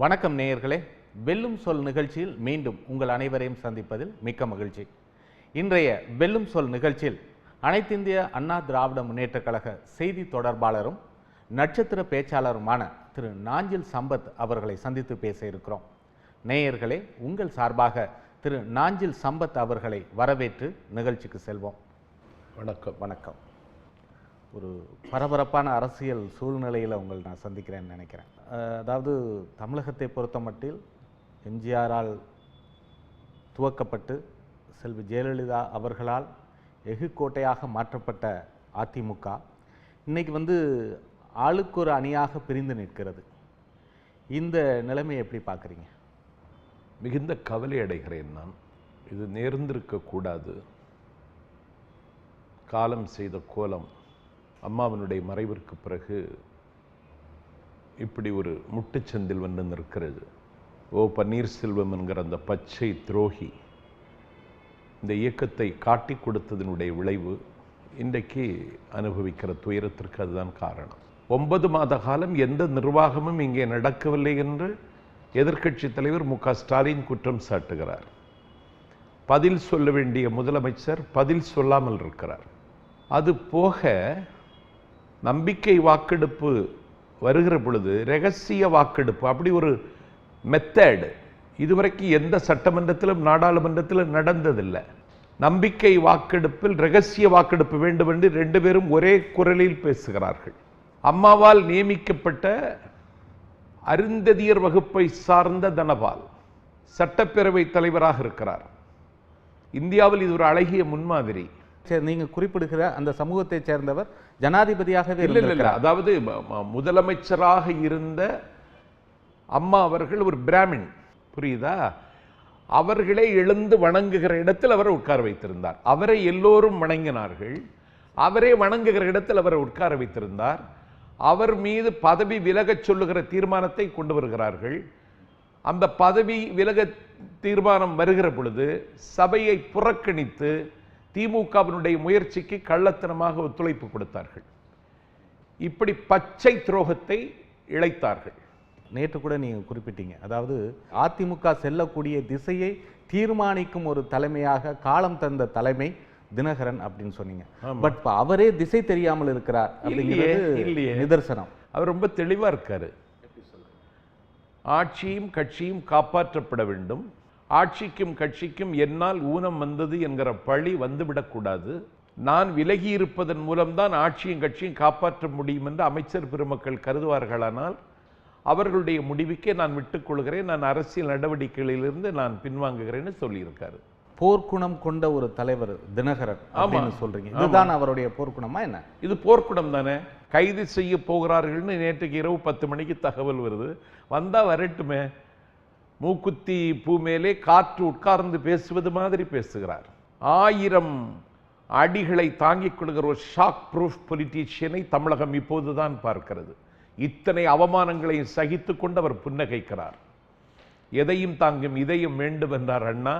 வணக்கம் நேயர்களே, வெல்லும் சொல் நிகழ்ச்சியில் மீண்டும் உங்கள் அனைவரையும் சந்திப்பதில் மிக்க மகிழ்ச்சி. இன்றைய வெல்லும் சொல் நிகழ்ச்சியில் அனைத்திந்திய அண்ணா திராவிட முன்னேற்றக் கழக செய்தி தொடர்பாளரும் நட்சத்திர பேச்சாளருமான திரு நாஞ்சில் சம்பத் அவர்களை சந்தித்து பேச இருக்கிறோம். நேயர்களே, உங்கள் சார்பாக திரு நாஞ்சில் சம்பத் அவர்களை வரவேற்று நிகழ்ச்சிக்கு செல்வோம். வணக்கம். வணக்கம். ஒரு பரபரப்பான அரசியல் சூழ்நிலையில் உங்களை நான் சந்திக்கிறேன்னு நினைக்கிறேன். அதாவது தமிழகத்தை பொறுத்த மட்டில் எம்ஜிஆரால் துவக்கப்பட்டு செல்வி ஜெயலலிதா அவர்களால் எஃகுக்கோட்டையாக மாற்றப்பட்ட அதிமுக இன்னைக்கு ஆளுக்கு ஒரு அணியாக பிரிந்து நிற்கிறது. இந்த நிலைமையை எப்படி பார்க்குறீங்க? மிகுந்த கவலை அடைகிறேன் நான். இது நேர்ந்திருக்கக்கூடாது. காலம் செய்த கோலம். அம்மாவினுடைய மறைவிற்கு பிறகு இப்படி ஒரு முட்டுச்சந்தில் வந்து நிற்கிறது. ஓ பன்னீர்செல்வம் என்கிற அந்த பச்சை துரோகி இந்த இயக்கத்தை காட்டி கொடுத்ததனுடைய விளைவு இன்றைக்கு அனுபவிக்கிற துயரத்திற்கு அதுதான் காரணம். 9 மாத காலம் எந்த நிர்வாகமும் இங்கே நடக்கவில்லை என்று எதிர்க்கட்சி தலைவர் மு.க. ஸ்டாலின் குற்றம் சாட்டுகிறார். பதில் சொல்ல வேண்டிய முதலமைச்சர் பதில் சொல்லாமல் இருக்கிறார். அது போக நம்பிக்கை வாக்கெடுப்பு வருகிற பொழுது ரகசிய வாக்கெடுப்பு, அப்படி ஒரு மெத்தட் இதுவரைக்கும் எந்த சட்டமன்றத்திலும் நாடாளுமன்றத்திலும் நடந்ததில்லை. நம்பிக்கை வாக்கெடுப்பில் ரகசிய வாக்கெடுப்பு வேண்டும் என்று 2 பேரும் ஒரே குரலில் பேசுகிறார்கள். அம்மாவால் நியமிக்கப்பட்ட அருந்ததியர் வகுப்பை சார்ந்த தனபால் சட்டப்பேரவை தலைவராக இருக்கிறார். இந்தியாவில் இது ஒரு அழகிய முன்மாதிரி. நீங்க குறிப்பிடுகிற அந்த சமூகத்தை சேர்ந்தவர் ஜனாதிபதியாகவே இல்லை, அதாவது முதலமைச்சராக இருந்த அம்மா அவர்கள் ஒரு பிராமின், புரியுதா? அவர்களே எழுந்து வணங்குகிற இடத்தில் அவரை உட்கார வைத்திருந்தார். அவரை எல்லோரும் வணங்கினார்கள். அவரே வணங்குகிற இடத்தில் அவரை உட்கார வைத்திருந்தார். அவர் மீது பதவி விலகச் சொல்லுகிற தீர்மானத்தை கொண்டு வருகிறார்கள். அந்த பதவி விலக தீர்மானம் வருகிற பொழுது சபையை புறக்கணித்து திமுகவினுடைய முயற்சிக்கு கள்ளத்தனமாக ஒத்துழைப்பு கொடுத்தார்கள். இப்படி பச்சை துரோகத்தை இழைத்தார்கள். நேற்று கூட நீங்க குறிப்பிட்டீங்க, அதாவது அதிமுக செல்லக்கூடிய திசையை தீர்மானிக்கும் ஒரு தலைமையாக காலம் தந்த தலைமை தினகரன் அப்படின்னு சொன்னீங்க. பட் அவரே திசை தெரியாமல் இருக்கிறார் அப்படிங்கிறது நிதர்சனம். அவர் ரொம்ப தெளிவா இருக்காரு. ஆட்சியும் கட்சியும் காப்பாற்றப்பட வேண்டும். ஆட்சிக்கும் கட்சிக்கும் என்னால் ஊனம் வந்தது என்கிற பழி வந்துவிடக்கூடாது. நான் விலகி இருப்பதன் மூலம்தான் ஆட்சியும் கட்சியும் காப்பாற்ற முடியும் என்று அமைச்சர் பெருமக்கள் கருதுவார்களானால் அவர்களுடைய முடிவுக்கே நான் விட்டுக் கொள்கிறேன். நான் அரசியல் நடவடிக்கைகளிலிருந்து நான் பின்வாங்குகிறேன்னு சொல்லியிருக்காரு. போர்க்குணம் கொண்ட ஒரு தலைவர் தினகரன் அப்படின்னு சொல்றீங்க. இதுதான் அவருடைய போர்க்குணமா என்ன? இது போர்க்குணம் தானே. கைது செய்ய போகிறார்கள்னு நேற்றுக்கு இரவு 10 மணிக்கு தகவல் வருது. வந்தா வரட்டுமே. மூக்குத்தி பூ மேலே காற்று உட்கார்ந்து பேசுவது மாதிரி பேசுகிறார். 1000 அடிகளை தாங்கிக் கொள்கிற ஒரு ஷாக் ப்ரூஃப் பொலிட்டீஷியனை தமிழகம் இப்போதுதான் பார்க்கிறது. இத்தனை அவமானங்களை சகித்து கொண்டு அவர் புன்னகைக்கிறார். எதையும் தாங்கும் இதயம் வேண்டும் என்றார் அண்ணா.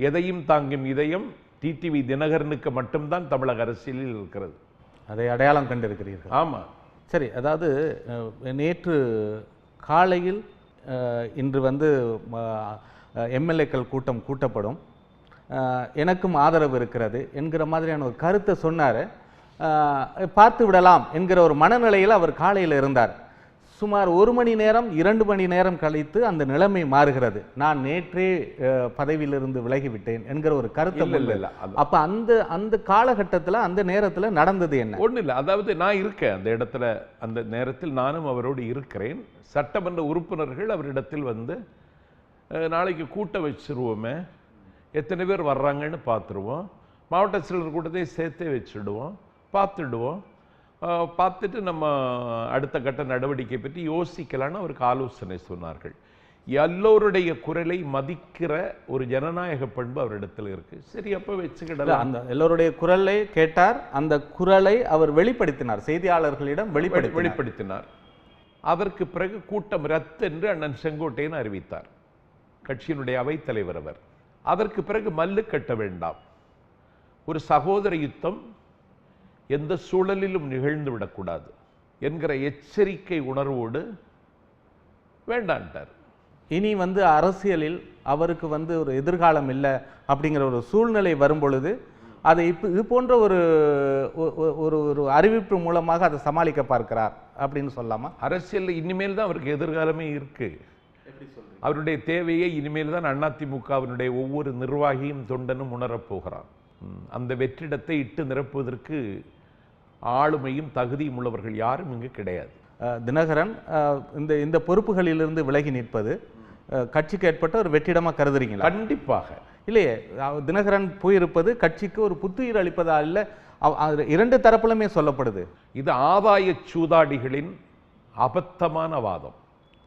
எதையும் தாங்கும் இதயம் டிடிவி தினகரனுக்கு மட்டும்தான் தமிழக அரசியலில் இருக்கிறது. அதை அடையாளம் கண்டிருக்கிறீர்கள். ஆமா, சரி. அதாவது நேற்று காலையில் இன்று எம்எல்ஏக்கள் கூட்டம் கூட்டப்படும், எனக்கும் ஆதரவு இருக்கிறது என்கிற மாதிரியான ஒரு கருத்தை சொன்னார். பார்த்து விடலாம் என்கிற ஒரு மனநிலையில் அவர் காலையில் இருந்தார். சுமார் 1 மணி நேரம் 2 மணி நேரம் கழித்து அந்த நிலைமை மாறுகிறது. நான் நேற்றே பதவியிலிருந்து விலகிவிட்டேன் என்கிற ஒரு கருத்தை. அப்ப அந்த காலகட்டத்தில் அந்த நேரத்தில் நடந்தது என்ன? ஒன்றும் இல்லை. அதாவது நான் இருக்கேன் அந்த இடத்துல. அந்த நேரத்தில் நானும் அவரோடு இருக்கிறேன். சட்டமன்ற உறுப்பினர்கள் அவரிடத்தில் நாளைக்கு கூட்ட வச்சிருவோமே, எத்தனை பேர் வர்றாங்கன்னு பார்த்துருவோம், மாவட்ட செயலர் கூட்டத்தை சேர்த்தே வச்சுடுவோம், பார்த்துட்டு நம்ம அடுத்த கட்ட நடவடிக்கை பற்றி யோசிக்கலான்னு அவருக்கு ஆலோசனை சொன்னார்கள். எல்லோருடைய குரலை மதிக்கிற ஒரு ஜனநாயக பண்பு அவரிடத்தில் இருக்கு. சரி, அப்ப வச்சுக்கிடலாம். அந்த எல்லோருடைய குரலை கேட்டார். அந்த குரலை அவர் வெளிப்படுத்தினார், செய்தியாளர்களிடம் வெளிப்படுத்தினார். அதற்கு பிறகு கூட்டம் ரத்து என்று அண்ணன் செங்கோட்டையன் அறிவித்தார், கட்சியினுடைய அவைத்தலைவர் அவர். அதற்கு பிறகு மல்லு கட்ட வேண்டாம், ஒரு சகோதர யுத்தம் எந்த சூழலிலும் நிகழ்ந்து விடக்கூடாது என்கிற எச்சரிக்கை உணர்வோடு வேண்டான்ட்டார். இனி வந்து அரசியலில் அவருக்கு வந்து ஒரு எதிர்காலம் இல்லை அப்படிங்கிற ஒரு சூழ்நிலை வரும் பொழுது அதை இது போன்ற ஒரு ஒரு ஒரு அறிவிப்பு மூலமாக அதை சமாளிக்க பார்க்கிறார் அப்படின்னு சொல்லலாமா? அரசியல் இனிமேல் தான் அவருக்கு எதிர்காலமே இருக்கு. அவருடைய தேவையை இனிமேல் தான் அதிமுகவினுடைய ஒவ்வொரு நிர்வாகியும் தொண்டனும் உணரப்போகிறார். அந்த வெற்றிடத்தை இட்டு நிரப்புவதற்கு ஆளுமையும் தகுதியும் உள்ளவர்கள் யாரும் இங்கு கிடையாது. தினகரன் இந்த இந்த பொறுப்புகளிலிருந்து விலகி நிற்பது கட்சிக்கு ஏற்பட்ட ஒரு வெற்றிடமா கருதுறீங்களா? கண்டிப்பாக இல்லையே, தினகரன் போயிருப்பது கட்சிக்கு ஒரு புத்துயிர் அளிப்பதா இல்லை, இரண்டு தரப்புலுமே சொல்லப்படுது. இது ஆதாய சூதாடிகளின் அபத்தமான வாதம்.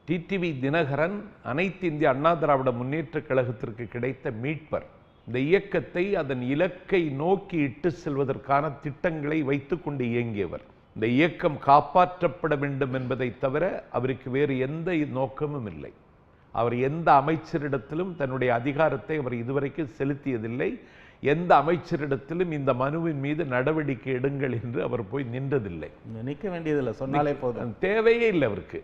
டிடிவி தினகரன் அனைத்து இந்திய அண்ணா திராவிட முன்னேற்ற கழகத்திற்கு கிடைத்த மீட்பர். இந்த இயக்கத்தை அதன் இலக்கை நோக்கி இட்டு செல்வதற்கான திட்டங்களை வைத்துக் கொண்டு இயங்கியவர். இந்த இயக்கம் காப்பாற்றப்பட வேண்டும் என்பதை தவிர அவருக்கு வேறு எந்த நோக்கமும் இல்லை. அவர் எந்த அமைச்சரிடத்திலும் தன்னுடைய அதிகாரத்தை அவர் இதுவரைக்கும் செலுத்தியதில்லை. எந்த அமைச்சரிடத்திலும் இந்த மனுவின் மீது நடவடிக்கை எடுங்கள் என்று அவர் போய் நின்றதில்லை. நிற்க வேண்டியதில்லை, சொன்னாலே போதும். தேவையே இல்லை, அவருக்கு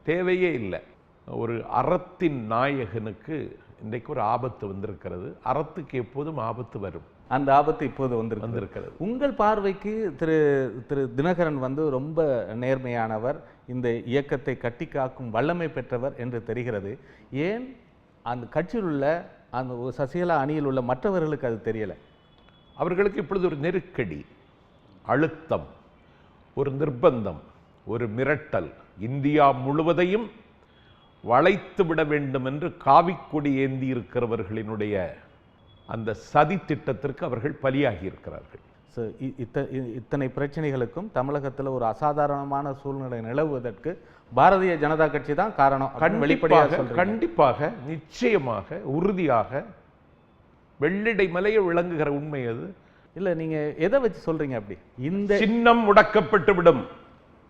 தேவையே இல்லை. ஒரு அறத்தின் நாயகனுக்கு இன்றைக்கு ஒரு ஆபத்து வந்திருக்கிறது. அறத்துக்கு எப்போதும் ஆபத்து வரும். அந்த ஆபத்து இப்போது வந்திருக்கிறது. உங்கள் பார்வைக்கு திரு திரு தினகரன் வந்து ரொம்ப நேர்மையானவர், இந்த இயக்கத்தை கட்டி காக்கும் வல்லமை பெற்றவர் என்று தெரிகிறது. ஏன் அந்த கட்சியில் உள்ள அந்த சசிகலா அணியில் உள்ள மற்றவர்களுக்கு அது தெரியலை? அவர்களுக்கு இப்பொழுது ஒரு நெருக்கடி, அழுத்தம், ஒரு நிர்பந்தம், ஒரு மிரட்டல், இந்தியா முழுவதையும் வளைத்து விட வேண்டும் என்று காவிக்கொடி ஏந்தி இருக்கிறவர்களினுடைய அந்த சதி திட்டத்திற்கு அவர்கள் பலியாகி இருக்கிறார்கள். இத்தனை பிரச்சனைகளுக்கும் தமிழகத்தில் ஒரு அசாதாரணமான சூழ்நிலை நிலவுவதற்கு பாரதிய ஜனதா கட்சி தான் காரணம். கண்டிப்பாக, நிச்சயமாக, உறுதியாக வெள்ளிடை மலையை விளங்குகிற உண்மை அது. இல்ல, நீங்க எதை வச்சு சொல்றீங்க? அப்படி இந்த சின்னம் முடக்கப்பட்டு விடும்.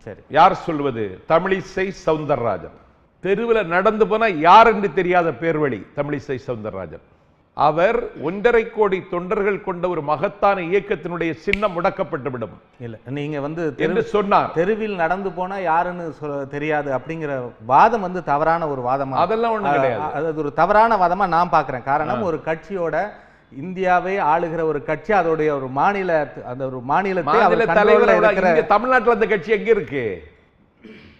சரி, யார் சொல்வது? தமிழிசை சவுந்தரராஜன். தெருவில் நடந்து போனா யார் என்று தெரியாத பேர்வழி தமிழிசை சவுந்தரராஜன். அவர் 1.5 கோடி தொண்டர்கள் கொண்ட ஒரு மகத்தான இயக்கத்தினுடைய சின்னம் முடக்கப்பட்டு விடும். இல்ல, நீங்க வந்து சொன்னார், தெருவில் நடந்து போனா யாருன்னு தெரியாது அப்படிங்கிற வாதம் வந்து தவறான ஒரு வாதமா? அதெல்லாம் ஒண்ணு கிடையாது. அது ஒரு தவறான வாதமா நான் பார்க்கிறேன். காரணம், ஒரு கட்சியோட இந்தியாவை ஆளுகிற ஒரு கட்சி, அதோடைய ஒரு மாநில அந்த ஒரு மாநிலத்தை தலைவர் தமிழ்நாட்டில் அந்த கட்சி எங்க இருக்கு?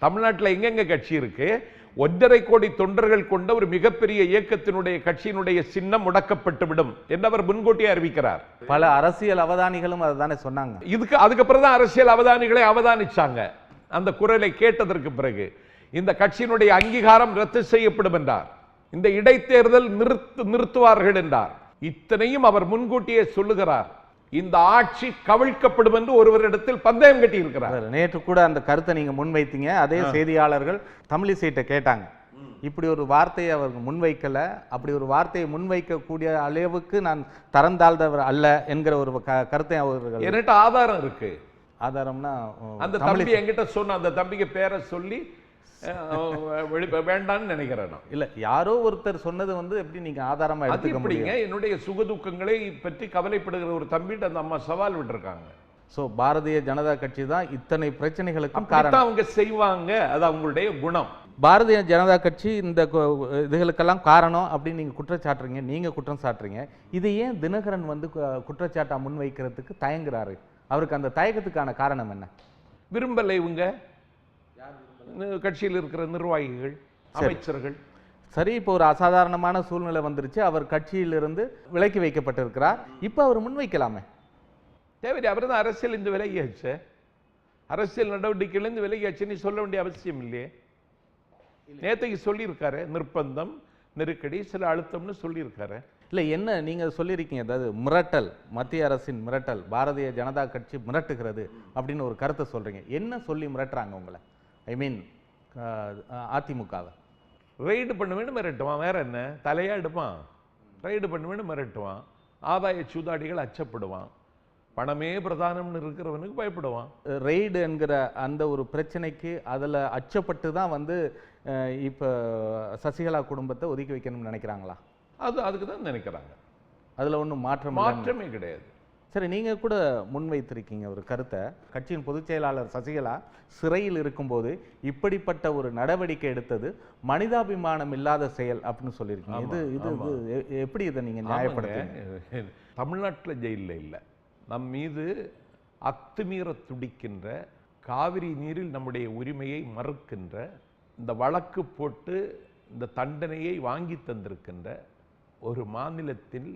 தமிழ்நாட்டில் எங்கெங்க கட்சி இருக்கு? 1.5 கோடி தொண்டர்கள் கொண்ட ஒரு மிகப்பெரிய இயக்கத்தினுடைய கட்சியினுடைய சின்னம் முடக்கப்பட்டு விடும் என்று அவர் முன்கூட்டியே அறிவிக்கிறார். பல அரசியல் அவதானிகளும் அதுதானே சொன்னாங்க. அதுக்கப்புறம் தான் அரசியல் அவதானிகளை அவதானிச்சாங்க. அந்த குரலை கேட்டதற்கு பிறகு இந்த கட்சியினுடைய அங்கீகாரம் ரத்து செய்யப்படும் என்றார். இந்த இடைத்தேர்தல் நிறுத்துவார்கள் என்றார். இத்தனையும் அவர் முன்கூட்டியே சொல்லுகிறார். இந்த ஆட்சி கவிழ்க்கப்படும் என்று ஒருவரிடத்தில் பந்தயம் கட்டி இருக்கிறார். நேற்று கூட அந்த கருத்தை நீங்க முன்வைத்தீங்க. அதே செய்தியாளர்கள் தமிழிசைட்ட கேட்டாங்க, இப்படி ஒரு வார்த்தையை அவர்கள் முன்வைக்கல, அப்படி ஒரு வார்த்தையை முன்வைக்கக்கூடிய அளவுக்கு நான் தரந்தாழ்ந்தவர் அல்ல என்கிற ஒரு கருத்தை அவர்கள். என்கிட்ட ஆதாரம் இருக்கு. ஆதாரம்னா அந்த தம்பி என்கிட்ட சொன்ன அந்த தம்பிக்கு பேரை சொல்லி வேண்டான்னு நினைக்கிறேன். இல்ல, யாரோ ஒருத்தர் சொன்னது வந்து எப்படி நீங்க ஆதாரமா எடுத்துக்க முடியுங்க? என்னுடைய சுகதுக்கங்களை பற்றி கவலைப்படுகிற ஒரு தம்பிட்டு அந்த அம்மா சவால் விட்டுருக்காங்க. சோ பாரதிய ஜனதா கட்சி தான் இத்தனை பிரச்சனைகளுக்கும் காரணம். அவங்க செய்வாங்க, அது அவங்களுடைய குணம். பாரதிய ஜனதா கட்சி இந்த இதுகளுக்கெல்லாம் காரணம் அப்படின்னு நீங்க குற்றச்சாட்டுறீங்க, நீங்க குற்றம் சாட்டுறீங்க. இது ஏன் தினகரன் வந்து குற்றச்சாட்டா முன்வைக்கிறதுக்கு தயங்குறாரு? அவருக்கு அந்த தயக்கத்துக்கான காரணம் என்ன? விரும்பலை இவங்க கட்சியில் இருக்கிற நிர்வாகிகள், அமைச்சர்கள். சரி, இப்போ ஒரு அசாதாரணமான சூழ்நிலை வந்துருச்சு, அவர் கட்சியிலிருந்து விலக்கி வைக்கப்பட்டிருக்கிறார். இப்போ அவர் முன்வைக்கலாமே. தேவையில்லை, அவர் தான் அரசியல் இந்த விலகியாச்சு, அரசியல் நடவடிக்கையிலிருந்து விலகியாச்சுன்னு சொல்ல வேண்டிய அவசியம் இல்லையே. நேற்றைக்கு சொல்லியிருக்காரு, நிர்பந்தம், நெருக்கடி, சில அழுத்தம்னு சொல்லியிருக்காரு. இல்லை, என்ன நீங்க சொல்லியிருக்கீங்க, அதாவது மிரட்டல், மத்திய அரசின் மிரட்டல், பாரதிய ஜனதா கட்சி மிரட்டுகிறது அப்படின்னு ஒரு கருத்தை சொல்றீங்க. என்ன சொல்லி மிரட்டுறாங்க உங்களை? ஐ மீன் அதிமுகவை ரைடு பண்ண வேண்டும் மிரட்டுவான், வேற என்ன? தலையா எடுப்பான், ரைடு பண்ண வேண்டும் மிரட்டுவான், ஆதாய சூதாடிகள் அச்சப்படுவான், பணமே பிரதானம்னு இருக்கிறவனுக்கு பயப்படுவான். ரெய்டு என்கிற அந்த ஒரு பிரச்சனைக்கு அதில் அச்சப்பட்டு தான் வந்து இப்போ சசிகலா குடும்பத்தை ஒதுக்கி வைக்கணும்னு நினைக்கிறாங்களா? அதுக்கு தான் நினைக்கிறாங்க. அதில் ஒன்றும் மாற்றமே கிடையாது. சரி, நீங்கள் கூட முன்வைத்திருக்கீங்க ஒரு கருத்தை. கட்சியின் பொதுச் செயலாளர் சசிகலா சிறையில் இருக்கும்போது இப்படிப்பட்ட ஒரு நடவடிக்கை எடுத்தது மனிதாபிமானம் இல்லாத செயல் அப்படின்னு சொல்லியிருக்கீங்க. இது இது இது எப்படி இதை நீங்கள் நியாயப்படுத்துங்க? தமிழ்நாட்டில் ஜெயிலில் இல்லை, நம் மீது அத்துமீற துடிக்கின்ற, காவிரி நீரில் நம்முடைய உரிமையை மறுக்கின்ற, இந்த வழக்கு போட்டு இந்த தண்டனையை வாங்கி தந்திருக்கின்ற ஒரு மாநிலத்தில்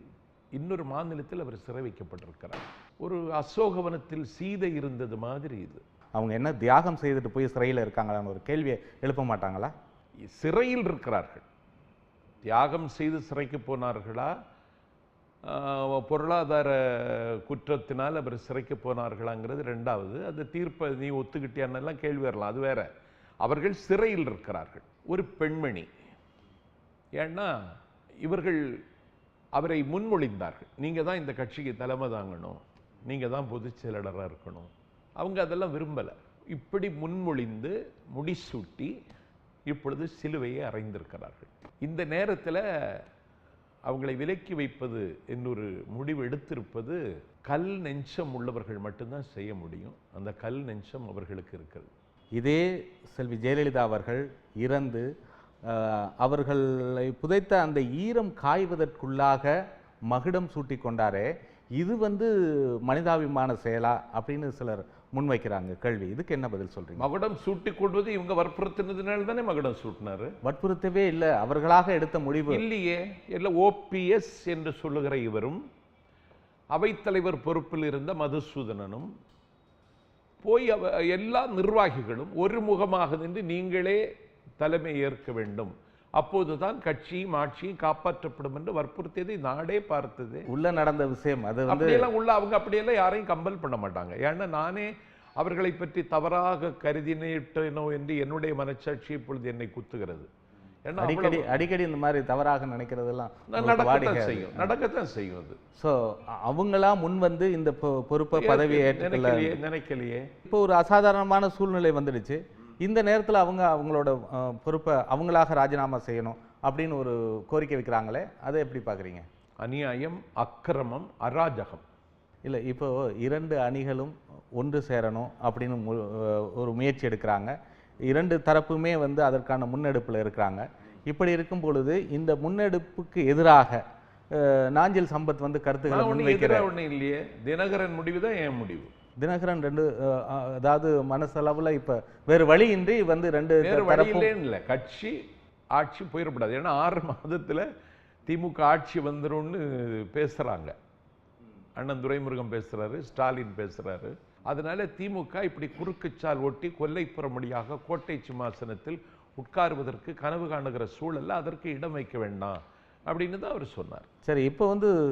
இன்னொரு மாநிலத்தில் அவர் சிறை வைக்கப்பட்டிருக்கிறார். ஒரு அசோகவனத்தில் சீதை இருந்தது மாதிரி இது. அவங்க என்ன தியாகம் செய்துட்டு போய் சிறையில் இருக்காங்களான்னு ஒரு கேள்வியை எழுப்ப மாட்டாங்களா? சிறையில் இருக்கிறார்கள், தியாகம் செய்து சிறைக்கு போனார்களா, பொருளாதார குற்றத்தினால் அவர் சிறைக்கு போனார்களாங்கிறது ரெண்டாவது. அந்த தீர்ப்பை நீ ஒத்துக்கிட்டியான்னெல்லாம் கேள்வி வரலாம், அது வேற. அவர்கள் சிறையில் இருக்கிறார்கள். ஒரு பெண்மணி, ஏன்னா இவர்கள் அவரை முன்மொழிந்தார்கள், நீங்கள் தான் இந்த கட்சிக்கு தலைமை தாங்கணும், நீங்கள் தான் பொதுச் செயலாளராக இருக்கணும். அவங்க அதெல்லாம் விரும்பலை. இப்படி முன்மொழிந்து முடிசூட்டி இப்பொழுது சிலுவையை அறைந்திருக்கிறார்கள். இந்த நேரத்தில் அவங்களை விலக்கி வைப்பது என்னொரு முடிவு எடுத்திருப்பது கல் நெஞ்சம் உள்ளவர்கள் மட்டும்தான் செய்ய முடியும். அந்த கல் நெஞ்சம் அவர்களுக்கு இருக்கிறது. இதே செல்வி ஜெயலலிதா அவர்கள் இறந்து அவர்களை புதைத்த அந்த ஈரம் காய்வதற்குள்ளாக மகுடம் சூட்டி கொண்டாரே, இது மனிதாபிமான செயலா அப்படின்னு சிலர் முன்வைக்கிறாங்க கேள்வி. இதுக்கு என்ன பதில் சொல்றீங்க? மகுடம் சூட்டி கொள்வது இவங்க வற்புறுத்தினதுனால தானே மகுடம் சூட்டினாரு. வற்புறுத்தவே இல்லை, அவர்களாக எடுத்த முடிவு. இல்லையே, எல்லாம் ஓபிஎஸ் என்று சொல்லுகிற இவரும் அவைத்தலைவர் பொறுப்பில் இருந்த மதுசூதனனும் போய் எல்லா நிர்வாகிகளும் ஒரு முகமாக நின்று நீங்களே தலைமை ஏற்க வேண்டும், அப்போதுதான் கட்சியும் ஆட்சியும் காப்பாற்றப்படும் என்று வற்புறுத்தியதை நாடே பார்த்தது. உள்ள நடந்த விஷயம் அது. அப்படியெல்லாம் உள்ள அவங்க அப்படியெல்லாம் யாரையும் கம்பல் பண்ண மாட்டாங்க. ஏன்னா நானே அவர்களை பற்றி தவறாக கருதினேனோ என்று என்னுடைய மனச்சாட்சி இப்பொழுது என்னை குத்துகிறது. ஏன்னா அடிக்கடி இந்த மாதிரி தவறாக நினைக்கிறதெல்லாம் நடக்கத்தான் செய்யும். அது ஸோ அவங்களா முன் இந்த பொறுப்பை பதவியை நினைக்கலையே. இப்போ ஒரு அசாதாரணமான சூழ்நிலை வந்துடுச்சு. இந்த நேரத்தில் அவங்களோட பொறுப்பை அவங்களாக ராஜினாமா செய்யணும் அப்படின்னு ஒரு கோரிக்கை வைக்கிறாங்களே, அதை எப்படி பார்க்குறீங்க? அநியாயம், அக்கிரமம், அராஜகம். இல்லை, இப்போ 2 அணிகளும் ஒன்று சேரணும் அப்படின்னு ஒரு முயற்சி எடுக்கிறாங்க. 2 தரப்புமே அதற்கான முன்னெடுப்பில் இருக்கிறாங்க. இப்படி இருக்கும் பொழுது இந்த முன்னெடுப்புக்கு எதிராக நாஞ்சில் சம்பத் கருத்துக்களை முன்வைக்கிற ஒன்றும் இல்லையே. தினகரன் முடிவு தான் என் முடிவு. தினகரன் அதாவது மனசளவில் இப்போ வேறு வழியின்றி 2 தரப்பும் இல்லை, கட்சி ஆட்சி போயிடக்கூடாது. ஏன்னா 6 மாதத்தில் திமுக ஆட்சி வந்துரும்னு பேசுகிறாங்க. அண்ணன் துரைமுருகன் பேசுகிறாரு, ஸ்டாலின் பேசுகிறாரு. அதனால திமுக இப்படி குறுக்குச்சால் ஒட்டி கொல்லைப்புறமடியாக கோட்டை சிம்மாசனத்தில் உட்காருவதற்கு கனவு காணுகிற சூழல்ல அதற்கு இடம் வைக்க வேண்டாம் அப்படின்னு தான் அவர் சொன்னார். சரி, இப்போ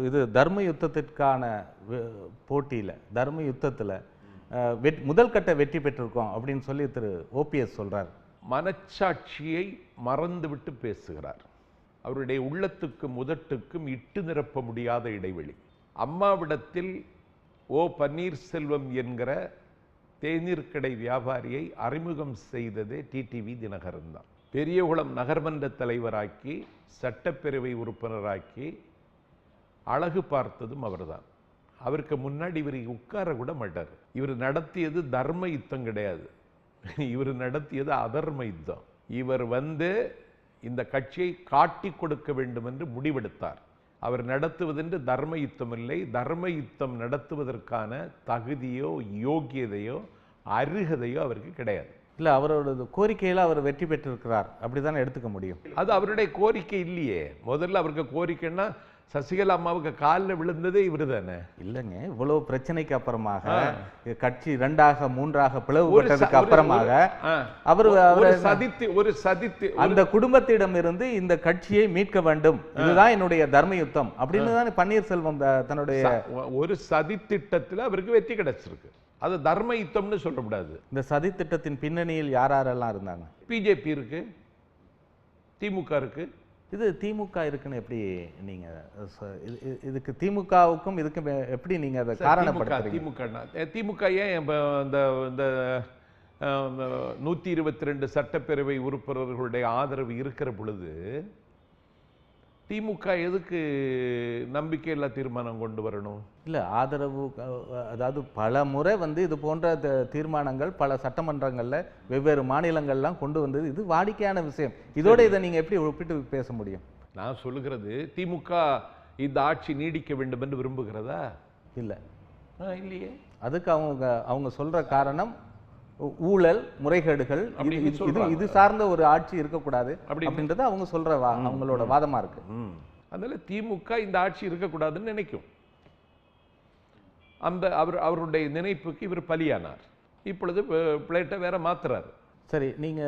இது தர்ம யுத்தத்திற்கான போட்டியில், தர்ம யுத்தத்தில் முதல் கட்ட வெற்றி பெற்றிருக்கோம் அப்படின்னு சொல்லி திரு ஓபிஎஸ் சொல்றார். மனச்சாட்சியை மறந்துவிட்டு பேசுகிறார். அவருடைய உள்ளத்துக்கும் முதட்டுக்கும் இட்டு நிரப்ப முடியாத இடைவெளி. அம்மாவிடத்தில் ஓ பன்னீர்செல்வம் என்கிற தேநீர் கடை வியாபாரியை அறிமுகம் செய்ததே டிடிவி தினகரன் தான். பெரியகுளம் நகர்மன்ற தலைவராக்கி சட்டப்பேரவை உறுப்பினராக்கி அழகு பார்த்ததும் அவர்தான். அவருக்கு முன்னாடி இவர் உட்கார கூட மாட்டார். இவர் நடத்தியது தர்ம யுத்தம் கிடையாது, இவர் நடத்தியது அதர்ம யுத்தம். இவர் இந்த கட்சியை காட்டி கொடுக்க வேண்டும் என்று முடிவெடுத்தார். அவர் நடத்துவதென்று தர்ம யுத்தம் இல்லை. தர்ம யுத்தம் நடத்துவதற்கான தகுதியோ யோகியதையோ அருகதையோ அவருக்கு கிடையாது. இல்லை, அவரோட கோரிக்கையில் அவர் வெற்றி பெற்றிருக்கிறார் அப்படித்தானே எடுத்துக்க முடியும். அது அவருடைய கோரிக்கை இல்லையே. முதல்ல அவருக்கு கோரிக்கைன்னா சசிகலா அம்மாவுக்கு காலில் விழுந்ததே இவர் தானே. இல்லைங்க, இவ்வளவு பிரச்சனைக்கு அப்புறமாக கட்சி 2ஆக 3ஆக பிளவுபட்டதுக்கு அப்புறமாக அவர் சதித்து அந்த குடும்பத்திடம் இருந்து இந்த கட்சியை மீட்க வேண்டும், இதுதான் என்னுடைய தர்ம யுத்தம் அப்படின்னு தான் பன்னீர்செல்வம் தன்னுடைய ஒரு சதி திட்டத்தில் அவருக்கு வெற்றி கிடைச்சிருக்கு. அது தர்ம யுத்தம்னு சொல்லக்கூடாது. இந்த சதி திட்டத்தின் பின்னணியில் யாரெல்லாம் இருந்தாங்க? பிஜேபி இருக்கு, திமுக இருக்கு. இது திமுக இருக்குன்னு எப்படி நீங்க இதுக்கு திமுகவுக்கும் இதுக்கும் எப்படி நீங்க அதை காரணப்படுத்துறீங்க? திமுக ஏன் இந்த 122 சட்டப்பேரவை உறுப்பினர்களுடைய ஆதரவு இருக்கிற பொழுது திமுக எதுக்கு நம்பிக்கையில்லா தீர்மானம் கொண்டு வரணும்? இல்லை, ஆதரவு அதாவது பல முறை இது போன்ற தீர்மானங்கள் பல சட்டமன்றங்களில் வெவ்வேறு மாநிலங்கள்லாம் கொண்டு வந்தது. இது வாடிக்கையான விஷயம். இதோட இதை நீங்கள் எப்படி ஒப்பிட்டு பேச முடியும்? நான் சொல்லுகிறது, திமுக இந்த ஆட்சி நீடிக்க வேண்டும் என்று விரும்புகிறதா? இல்லை, இல்லையே. அதுக்கு அவங்க சொல்ற காரணம் ஊழல், முறைகேடுகள், இது சார்ந்த ஒரு ஆட்சி இருக்கக்கூடாது அப்படின்றது அவங்க சொல்ற அவங்களோட வாதமா இருக்கு. அதனால திமுக இந்த ஆட்சி இருக்கக்கூடாதுன்னு நினைக்கும். அந்த அவருடைய நினைப்புக்கு இவர் பலியானார். இப்பொழுது பிளேட்டை வேற மாத்துறாரு. சரி, நீங்க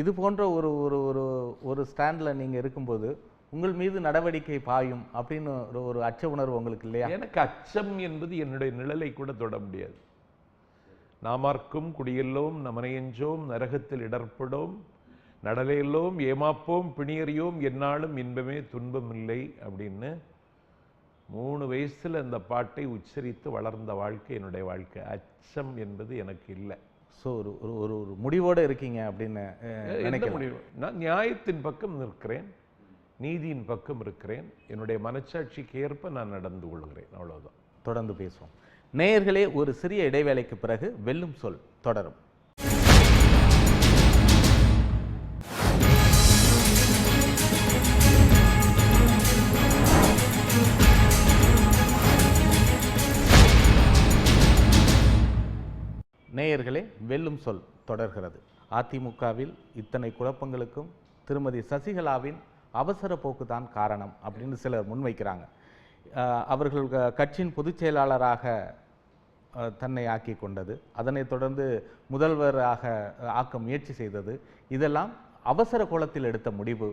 இது போன்ற ஒரு ஒரு ஒரு ஸ்டாண்ட்ல நீங்க இருக்கும்போது உங்கள் மீது நடவடிக்கை பாயும் அப்படின்னு ஒரு அச்ச உணர்வு உங்களுக்கு இல்லையா? எனக்கு அச்சம் என்பது என்னுடைய நிழலை கூட தொட முடியாது. நாமார்க்கும் குடியெல்லோம் நமனையஞ்சோம் நரகத்தில் இடர்படோம் நடலையெல்லோம் ஏமாப்போம் பிணியறியோம் என்னாலும் இன்பமே துன்பம் இல்லை அப்படின்னு 3 வயசுல அந்த பாட்டை உச்சரித்து வளர்ந்த வாழ்க்கை என்னுடைய வாழ்க்கை. அச்சம் என்பது எனக்கு இல்லை. ஸோ ஒரு ஒரு ஒரு முடிவோடு இருக்கீங்க அப்படின்னு முடிவு? நான் நியாயத்தின் பக்கம் நிற்கிறேன், நீதியின் பக்கம் இருக்கிறேன். என்னுடைய மனச்சாட்சிக்கு ஏற்ப நான் நடந்து கொள்கிறேன், அவ்வளவுதான். தொடர்ந்து பேசுவோம். நேயர்களே, ஒரு சிறிய இடைவேளைக்கு பிறகு வெல்லும் சொல் தொடரும். நேயர்களே, வெல்லும் சொல் தொடர்கிறது. அதிமுகவில் இத்தனை குழப்பங்களுக்கும் திருமதி சசிகலாவின் அவசர போக்குதான் காரணம் அப்படின்னு சிலர் முன்வைக்கிறாங்க. அவர்கள் கட்சியின் பொதுச் செயலாளராக தன்னை ஆக்கி கொண்டது, அதனைத் தொடர்ந்து முதல்வராக ஆக்க முயற்சி செய்தது, இதெல்லாம் அவசர கோலத்தில் எடுத்த முடிவு.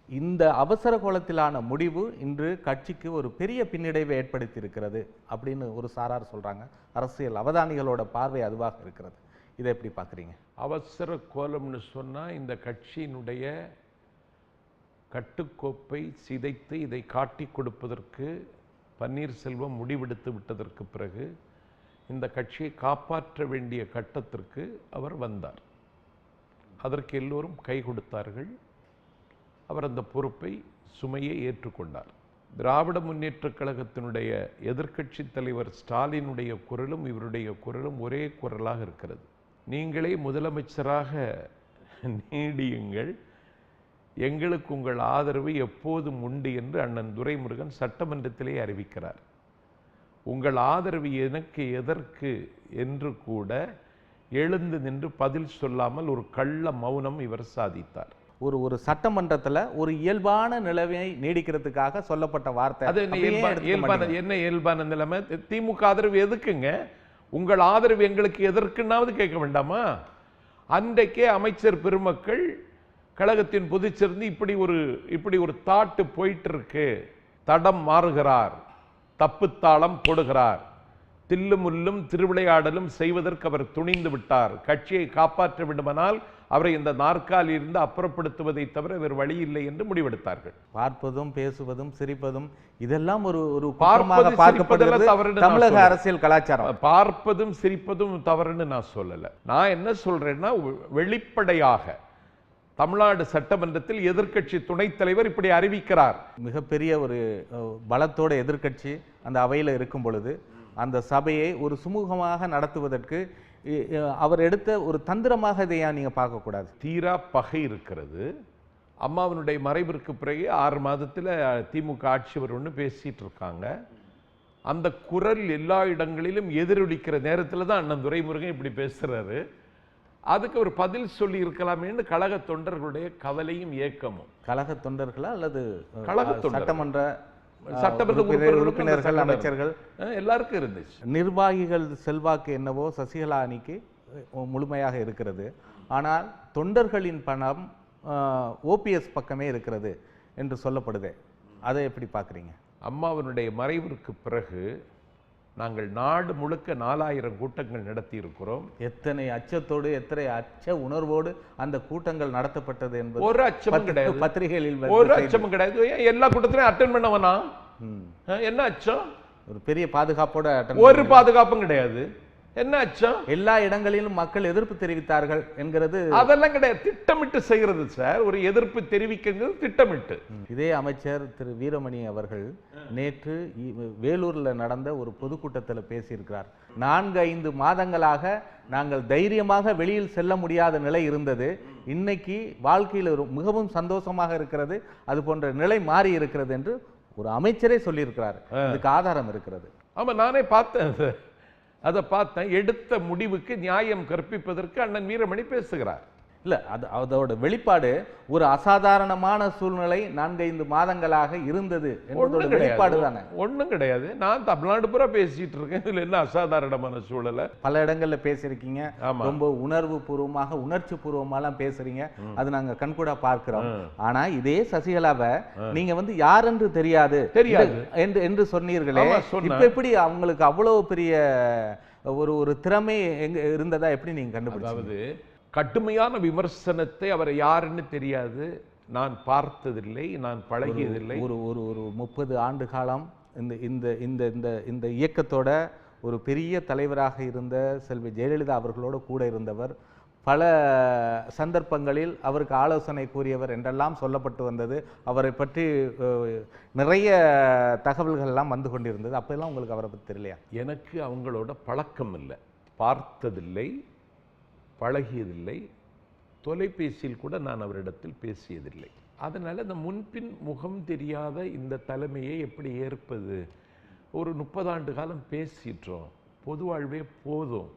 இந்த அவசர கோலத்திலான முடிவு இன்று கட்சிக்கு ஒரு பெரிய பின்னடைவை ஏற்படுத்தி இருக்கிறது அப்படின்னு ஒரு சாரார் சொல்றாங்க. அரசியல் அவதானிகளோட பார்வை அதுவாக இருக்கிறது. இதை எப்படி பார்க்குறீங்க? அவசர கோலம்னு சொன்னா இந்த கட்சியினுடைய கட்டுக்கோப்பை சிதைத்து இதை காட்டி கொடுப்பதற்கு பன்னீர்செல்வம் முடிவெடுத்து விட்டதற்கு பிறகு இந்த கட்சியை காப்பாற்ற வேண்டிய கட்டத்திற்கு அவர் வந்தார். அதற்கு எல்லோரும் கை கொடுத்தார்கள். அவர் அந்த பொறுப்பை, சுமையை ஏற்றுக்கொண்டார். திராவிட முன்னேற்றக் கழகத்தினுடைய எதிர்க்கட்சி தலைவர் ஸ்டாலினுடைய குரலும் இவருடைய குரலும் ஒரே குரலாக இருக்கிறது. நீங்களே முதலமைச்சராக நீடியுங்கள், எங்களுக்கு உங்கள் ஆதரவு எப்போதும் உண்டு என்று அண்ணன் துரைமுருகன் சட்டமன்றத்திலே அறிவிக்கிறார். உங்கள் ஆதரவு எனக்கு எதற்கு என்று கூட எழுந்து நின்று பதில் சொல்லாமல் ஒரு கள்ள மௌனம் இவர் சாதித்தார். ஒரு சட்டமன்றத்தில் ஒரு இயல்பான நிலைமை நீடிக்கிறதுக்காக சொல்லப்பட்ட வார்த்தை. அது என்ன இயல்பான நிலைமை? திமுக ஆதரவு எதுக்குங்க? உங்கள் ஆதரவு எங்களுக்கு எதற்குன்னாவது கேட்க வேண்டாமா? அன்றைக்கே அமைச்சர் பெருமக்கள் கழகத்தின் பொதுச்சிருந்து இப்படி ஒரு தாட்டு போயிட்டு இருக்கு, தடம் மாறுகிறார், தப்புத்தாளம் போடுகிறார், தில்லுமுல்லும் திருவிளையாடலும் செய்வதற்கு அவர் துணிந்து விட்டார். கட்சியை காப்பாற்ற வேண்டுமானால் அவரை இந்த நாற்காலியிலிருந்து அப்புறப்படுத்துவதை தவிர வேறு வழி இல்லை என்று முடிவெடுத்தார்கள். பார்ப்பதும் பேசுவதும் சிரிப்பதும் இதெல்லாம் ஒரு பார்க்கப்படுகிறது தமிழக அரசியல் கலாச்சாரம். பார்ப்பதும் சிரிப்பதும் தவறுன்னு நான் சொல்லல. நான் என்ன சொல்றேன்னா, வெளிப்படையாக தமிழ்நாடு சட்டமன்றத்தில் எதிர்க்கட்சி துணைத் தலைவர் இப்படி அறிவிக்கிறார். மிகப்பெரிய ஒரு பலத்தோட எதிர்க்கட்சி அந்த அவையில் இருக்கும் பொழுது அந்த சபையை ஒரு சுமூகமாக நடத்துவதற்கு அவர் எடுத்த ஒரு தந்திரமாக இதை நீங்க பார்க்கக்கூடாது. தீரா பகை இருக்கிறது. அம்மாவினுடைய மறைவிற்கு பிறகு 6 மாதத்தில் திமுக ஆட்சி வரும்னு பேசிட்டு இருக்காங்க. அந்த குரல் எல்லா இடங்களிலும் எதிரொலிக்கிற நேரத்தில் தான் அண்ணன் துரைமுருகன் இப்படி பேசுறாரு. அதுக்கு ஒரு பதில் சொல்லி இருக்கலாமேன்னு கழக தொண்டர்களுடைய கவலையும் ஏக்கமும். கழக தொண்டர்களா அல்லது சட்டமன்ற உறுப்பினர்கள், அமைச்சர்கள் எல்லாருக்கும் இருந்துச்சு. நிர்வாகிகள் செல்வாக்கு என்னவோ சசிகலா அணிக்கு முழுமையாக இருக்கிறது. ஆனால் தொண்டர்களின் பணம் ஓபிஎஸ் பக்கமே இருக்கிறது என்று சொல்லப்படுது. அதை எப்படி பார்க்குறீங்க? அம்மாவினுடைய மறைவிற்கு பிறகு நாங்கள் நாடு முழுக்க 4000 கூட்டங்கள் நடத்தி இருக்கிறோம். எத்தனை அச்சத்தோடு, எத்தனை அச்ச உணர்வோடு அந்த கூட்டங்கள் நடத்தப்பட்டது என்பது ஒரு அச்சமும் கிடையாது. பத்திரிகைகளில் ஒரு அச்சமும் கிடையாது. எல்லா கூட்டத்திலையும் அட்டென்ட் பண்ணவனா? என்ன அச்சம்? ஒரு பெரிய பாதுகாப்போட ஒரு பாதுகாப்பும் கிடையாது. என்ன அச்சம்? எல்லா இடங்களிலும் மக்கள் எதிர்ப்பு தெரிவித்தார்கள் என்கிறது அதெல்லாம் கிடையாது. திட்டமிட்டு செய்கிறது சார். ஒரு எதிர்ப்பு தெரிவிக்கிறது திட்டமிட்டு. இதே அமைச்சர் திரு வீரமணி அவர்கள் நேற்று வேலூர்ல நடந்த ஒரு பொதுக்கூட்டத்தில் பேசியிருக்கிறார். 4-5 மாதங்களாக நாங்கள் தைரியமாக வெளியில் செல்ல முடியாத நிலை இருந்தது. இன்னைக்கு வாழ்க்கையில் மிகவும் சந்தோஷமாக இருக்கிறது. அது போன்ற நிலை மாறி இருக்கிறது என்று ஒரு அமைச்சரே சொல்லியிருக்கிறார். இதுக்கு ஆதாரம் இருக்கிறது. ஆமா, நானே பார்த்தேன். அதை பார்த்தேன். எடுத்த முடிவுக்கு நியாயம் கற்பிப்பதற்கு அண்ணன் வீரமணி பேசுகிறார். இல்ல, அதோட வெளிப்பாடு ஒரு அசாதாரணமான சூழ்நிலை 4-5 மாதங்களாக இருந்தது என்பதோட வெளிப்பாடு தானே. ஒண்ணும் கிடையாது. நான் தமிழ்நாடு பூரா பேசிட்டு இருக்கேன். இதுல என்ன அசாதாரணமான சூழல? பல இடங்கள்ல பேசியிருக்கீங்க. ரொம்ப உணர்வு பூர்வமாக, உணர்ச்சி பூர்வமாலாம் பேசுறீங்க. அது நாங்க கண்கூடா பார்க்கிறோம். ஆனா இதே சசிகலாவை நீங்க யார் என்று தெரியாது என்று சொன்னீர்களே, இப்ப எப்படி அவங்களுக்கு அவ்வளவு பெரிய ஒரு திறமை எங்க இருந்ததா எப்படி நீங்க கண்டுபிடிச்சீங்க? கடுமையான விமர்சனத்தை அவர் யாருன்னு தெரியாது, நான் பார்த்ததில்லை, நான் பழகியதில்லை. ஒரு 30 ஆண்டு காலம் இந்த இந்த இந்த இந்த இந்த இயக்கத்தோட ஒரு பெரிய தலைவராக இருந்த செல்வி ஜெயலலிதா அவர்களோடு கூட இருந்தவர். பல சந்தர்ப்பங்களில் அவருக்கு ஆலோசனை கூறியவர் என்றெல்லாம் சொல்லப்பட்டு வந்தது. அவரை பற்றி நிறைய தகவல்கள்லாம் வந்து கொண்டிருந்தது. அப்பெல்லாம் உங்களுக்கு அவரை பற்றி தெரியலையா? எனக்கு அவங்களோட பழக்கம் இல்லை, பார்த்ததில்லை, பழகியதில்லை, தொலைபேசியில் கூட நான் அவரிடத்தில் பேசியதில்லை. அதனால் இந்த முன்பின் முகம் தெரியாத இந்த தலைமையை எப்படி ஏற்பது? ஒரு 30 ஆண்டு காலம் பேசிட்டோம், பொது வாழ்வே போதும்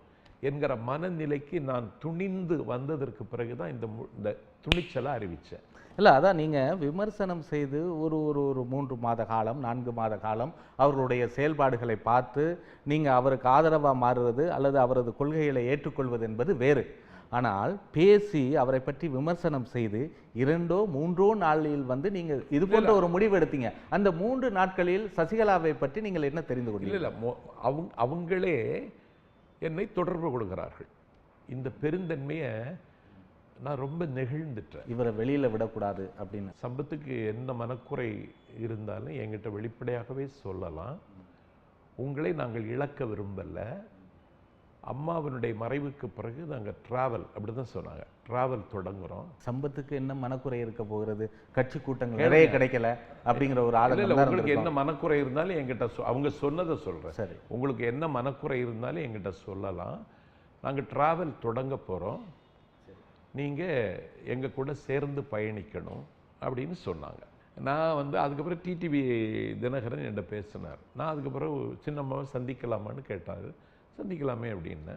என்கிற மனநிலைக்கு நான் துணிந்து வந்ததற்கு பிறகுதான் இந்த துணிச்சலை அறிவித்தேன். இல்லை, அதான் நீங்கள் விமர்சனம் செய்து ஒரு 3 மாத காலம் 4 மாத காலம் அவர்களுடைய செயல்பாடுகளை பார்த்து நீங்கள் அவருக்கு ஆதரவாக மாறுவது அல்லது அவரது கொள்கைகளை ஏற்றுக்கொள்வது என்பது வேறு. ஆனால் பேசி அவரை பற்றி விமர்சனம் செய்து 2-3 நாளில் நீங்கள் இது போன்ற ஒரு முடிவு எடுத்தீங்க. அந்த 3 நாட்களில் சசிகலாவை பற்றி நீங்கள் என்ன தெரிந்து கொண்டீங்க? இல்லை, அவங்களே என்னை தொடர்பு கொடுக்கிறார்கள். இந்த பெருந்தன்மையை நான் ரொம்ப நெகிழ்ந்துட்டேன். இவரை வெளியில் விடக்கூடாது அப்படின்னு. சம்பத்துக்கு என்ன மனக்குறை இருந்தாலும் என்கிட்ட வெளிப்படையாகவே சொல்லலாம். உங்களை நாங்கள் இழக்க விரும்பலை. அம்மாவினுடைய மறைவுக்கு பிறகு நாங்கள் ட்ராவல், அப்படி தான் சொன்னாங்க, ட்ராவல் தொடங்குகிறோம். சம்பத்துக்கு என்ன மனக்குறை இருக்க போகிறது? கட்சி கூட்டங்கள் நிறைய கிடைக்கல அப்படிங்கிற ஒரு ஆதரவு. உங்களுக்கு என்ன மனக்குறை இருந்தாலும் என்கிட்ட அவங்க சொன்னதை சொல்கிறேன். சரி, உங்களுக்கு என்ன மனக்குறை இருந்தாலும் என்கிட்ட சொல்லலாம். நாங்கள் ட்ராவல் தொடங்க போகிறோம், நீங்கள் எங்கள் கூட சேர்ந்து பயணிக்கணும் அப்படின்னு சொன்னாங்க. நான் அதுக்கப்புறம் டிடிவி தினகரன் என்கிட்ட பேசினார். நான் அதுக்கப்புறம் சின்னம்மாவை சந்திக்கலாமான்னு கேட்டார். சந்திக்கலாமே அப்படின்னு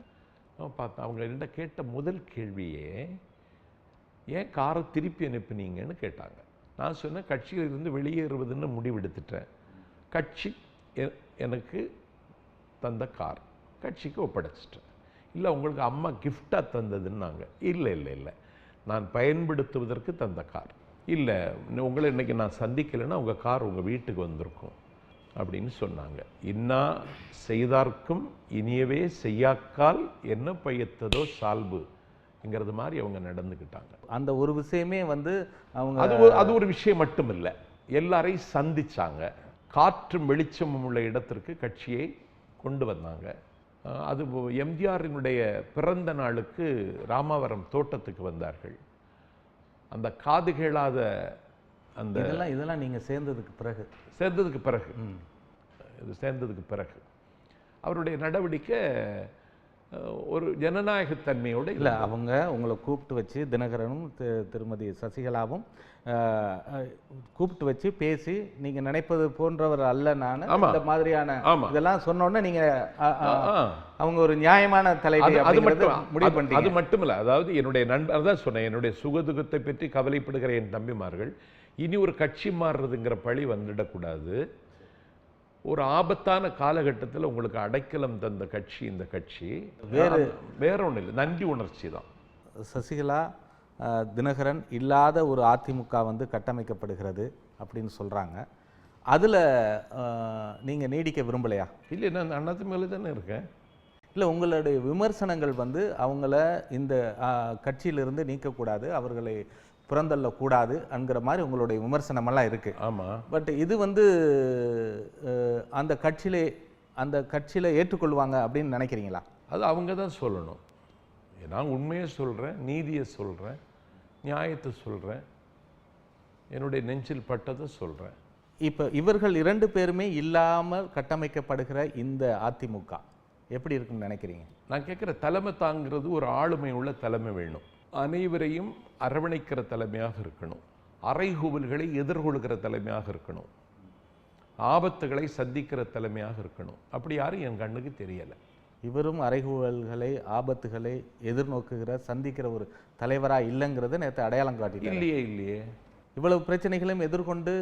பார்த்தேன். அவங்க என்கிட்ட கேட்ட முதல் கேள்வியே, ஏன் காரை திருப்பி அனுப்புனீங்கன்னு கேட்டாங்க. நான் சொன்னேன், கட்சியிலிருந்து வெளியேறுவதுன்னு முடிவெடுத்துட்டேன். கட்சி எனக்கு தந்த கார் கட்சிக்கு ஒப்படைச்சிட்டேன். இல்லை, உங்களுக்கு அம்மா கிஃப்டாக தந்ததுன்னாங்க. இல்லை இல்லை இல்லை, நான் பயன்படுத்துவதற்கு தந்த கார். இல்லை, உங்களை இன்றைக்கி நான் சந்திக்கலைன்னா உங்கள் கார் உங்கள் வீட்டுக்கு வந்திருக்கும் அப்படின்னு சொன்னாங்க. இன்னா செய்தார்க்கும் இனியவே செய்யாக்கால் என்ன பயத்ததோ சால்புங்கிறது மாதிரி அவங்க நடந்துக்கிட்டாங்க. அந்த ஒரு விஷயமே அவங்க அது ஒரு விஷயம் மட்டும் இல்லை, எல்லாரையும் சந்திச்சாங்க. காற்றும் வெளிச்சமும் உள்ள இடத்திற்கு கட்சியை கொண்டு வந்தாங்க. அது எம்ஜிஆரினுடைய பிறந்த நாளுக்கு ராமாவரம் தோட்டத்துக்கு வந்தார்கள். அந்த காது கேளாத அந்த இதெல்லாம் நீங்கள் சேர்ந்ததுக்கு பிறகு அவருடைய நடவடிக்கை ஒரு ஜனநாயகத்தன்மையோடு இல்லை. அவங்க உங்களை கூப்பிட்டு வச்சு, தினகரனும் திருமதி சசிகலாவும் கூப்பிட்டு வச்சு பேசி, நீங்க நினைப்பது போன்றவர் அல்ல நான், இந்த மாதிரியான இதெல்லாம் சொன்னோன்னே நீங்க அவங்க ஒரு நியாயமான தலைவி முடிவு பண்ணிட்டீங்க. அது மட்டும் இல்லை, அதாவது என்னுடைய நண்பர் தான் சொன்னேன், என்னுடைய சுகதுகத்தை பற்றி கவலைப்படுகிற என் தம்பிமார்கள் இனி ஒரு கட்சி மாறுறதுங்கிற பழி வந்துடக்கூடாது. ஒரு ஆபத்தான காலகட்டத்தில் உங்களுக்கு அடைக்கலம் தந்த கட்சி இந்த கட்சி, வேற ஒன்றும் இல்லை, நன்றி உணர்ச்சி தான். சசிகலா தினகரன் இல்லாத ஒரு அதிமுக கட்டமைக்கப்படுகிறது அப்படின்னு சொல்கிறாங்க. அதில் நீங்கள் நீடிக்க விரும்பலையா? இல்லை, நான் அதிமுக தானே இருக்கேன். இல்லை, உங்களுடைய விமர்சனங்கள் அவங்கள இந்த கட்சியிலிருந்து நீக்கக்கூடாது, அவர்களை புறந்தள்ளக்கூடாது என்கிற மாதிரி உங்களுடைய விமர்சனமெல்லாம் இருக்குது. ஆமாம். பட் இது அந்த கட்சியிலே ஏற்றுக்கொள்வாங்க அப்படின்னு நினைக்கிறீங்களா? அது அவங்க தான் சொல்லணும். நான் உண்மையை சொல்கிறேன், நீதியை சொல்கிறேன், நியாயத்தை சொல்கிறேன், என்னுடைய நெஞ்சில் பட்டதை சொல்கிறேன். இப்போ இவர்கள் 2 பேருமே இல்லாமல் கட்டமைக்கப்படுகிற இந்த அதிமுக எப்படி இருக்குன்னு நினைக்கிறீங்க? நான் கேட்குற தலைமை தாங்கிறது ஒரு ஆளுமை உள்ள தலைமை வேணும். அனைவரையும் அரவணைக்கிற தலைமையாக இருக்கணும். அறைகூவல்களை எதிர்கொள்கிற தலைமையாக இருக்கணும். ஆபத்துகளை சந்திக்கிற தலைமையாக இருக்கணும். அப்படி யாரும் என் கண்ணுக்கு தெரியலை. இவரும் அறைகூவல்களை ஆபத்துகளை எதிர்நோக்குகிற சந்திக்கிற ஒரு தலைவராக இல்லைங்கிறத நேற்று அடையாளம் காட்டிட்டார். இல்லையே இவ்வளவு பிரச்சனைகளையும் எதிர்கொண்டு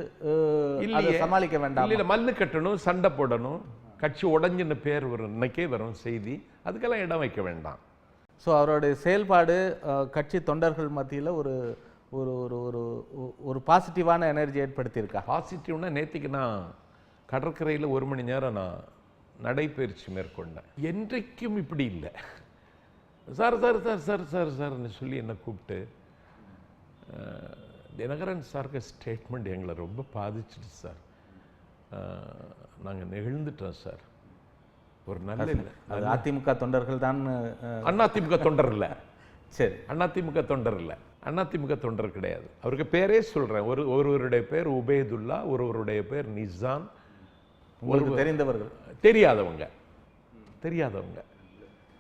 அதை சமாளிக்க வேண்டாம். இல்லை, மல்லு கட்டணும், சண்டை போடணும், கட்சி உடஞ்சின்னு பேர் வரும், இன்னைக்கே வரும் செய்தி. அதுக்கெல்லாம் இடம் வைக்க வேண்டாம். ஸோ அவருடைய செயல்பாடு கட்சி தொண்டர்கள் மத்தியில் ஒரு ஒரு ஒரு ஒரு ஒரு பாசிட்டிவான எனர்ஜி ஏற்படுத்தியிருக்கா? பாசிட்டிவ்னா நேற்றுக்கு நான் கடற்கரையில் 1 மணி நேரம் நான் நடைபயிற்சி மேற்கொண்டேன். என்றைக்கும் இப்படி இல்லை. Sir sir sir sir sir சார்ன்னு சொல்லி என்னை கூப்பிட்டு, தினகரன் சாருக்கு ஸ்டேட்மெண்ட் எங்களை ரொம்ப பாதிச்சிட்டு சார், நாங்கள் நெகிழ்ந்துட்டோம் சார். ஒரு நல்ல இல்லை, அது அதிமுக தொண்டர்கள் தான். அதிமுக தொண்டர் இல்லை. சரி, அதிமுக தொண்டர் இல்லை, அதிமுக தொண்டர் கிடையாது. அவருக்கு பேரே சொல்கிறேன். ஒருவருடைய பேர் உபேதுல்லா, ஒருவருடைய பேர் நிசான். உங்களுக்கு தெரிந்தவர்கள்? தெரியாதவங்க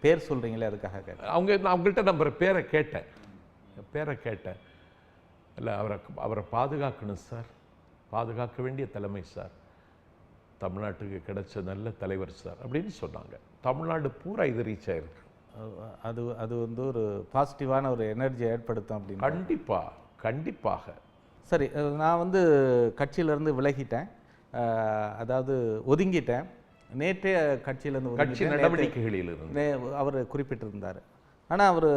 பேர் சொல்கிறீங்களே, அதுக்காக கேட்டேன். அவங்கள்ட்ட நம்ம பேரை கேட்டேன். இல்லை, அவரை பாதுகாக்கணும் சார், பாதுகாக்க வேண்டிய தலைமை சார், தமிழ்நாட்டுக்கு கிடைச்ச நல்ல தலைவர் சார் அப்படின்னு சொன்னாங்க. தமிழ்நாடு பூரா இது ரீச் ஆயிருக்கு. அது வந்து ஒரு பாசிட்டிவான ஒரு எனர்ஜி ஏற்படுத்தும் அப்படின்னு. கண்டிப்பாக. சரி, நான் வந்து கட்சியிலேருந்து விலகிட்டேன், அதாவது ஒதுங்கிட்டேன். நேற்றைய கட்சியிலேருந்து கட்சி நடவடிக்கைகளில் இருந்து அவர் குறிப்பிட்டிருந்தார். ஆனால் அவர்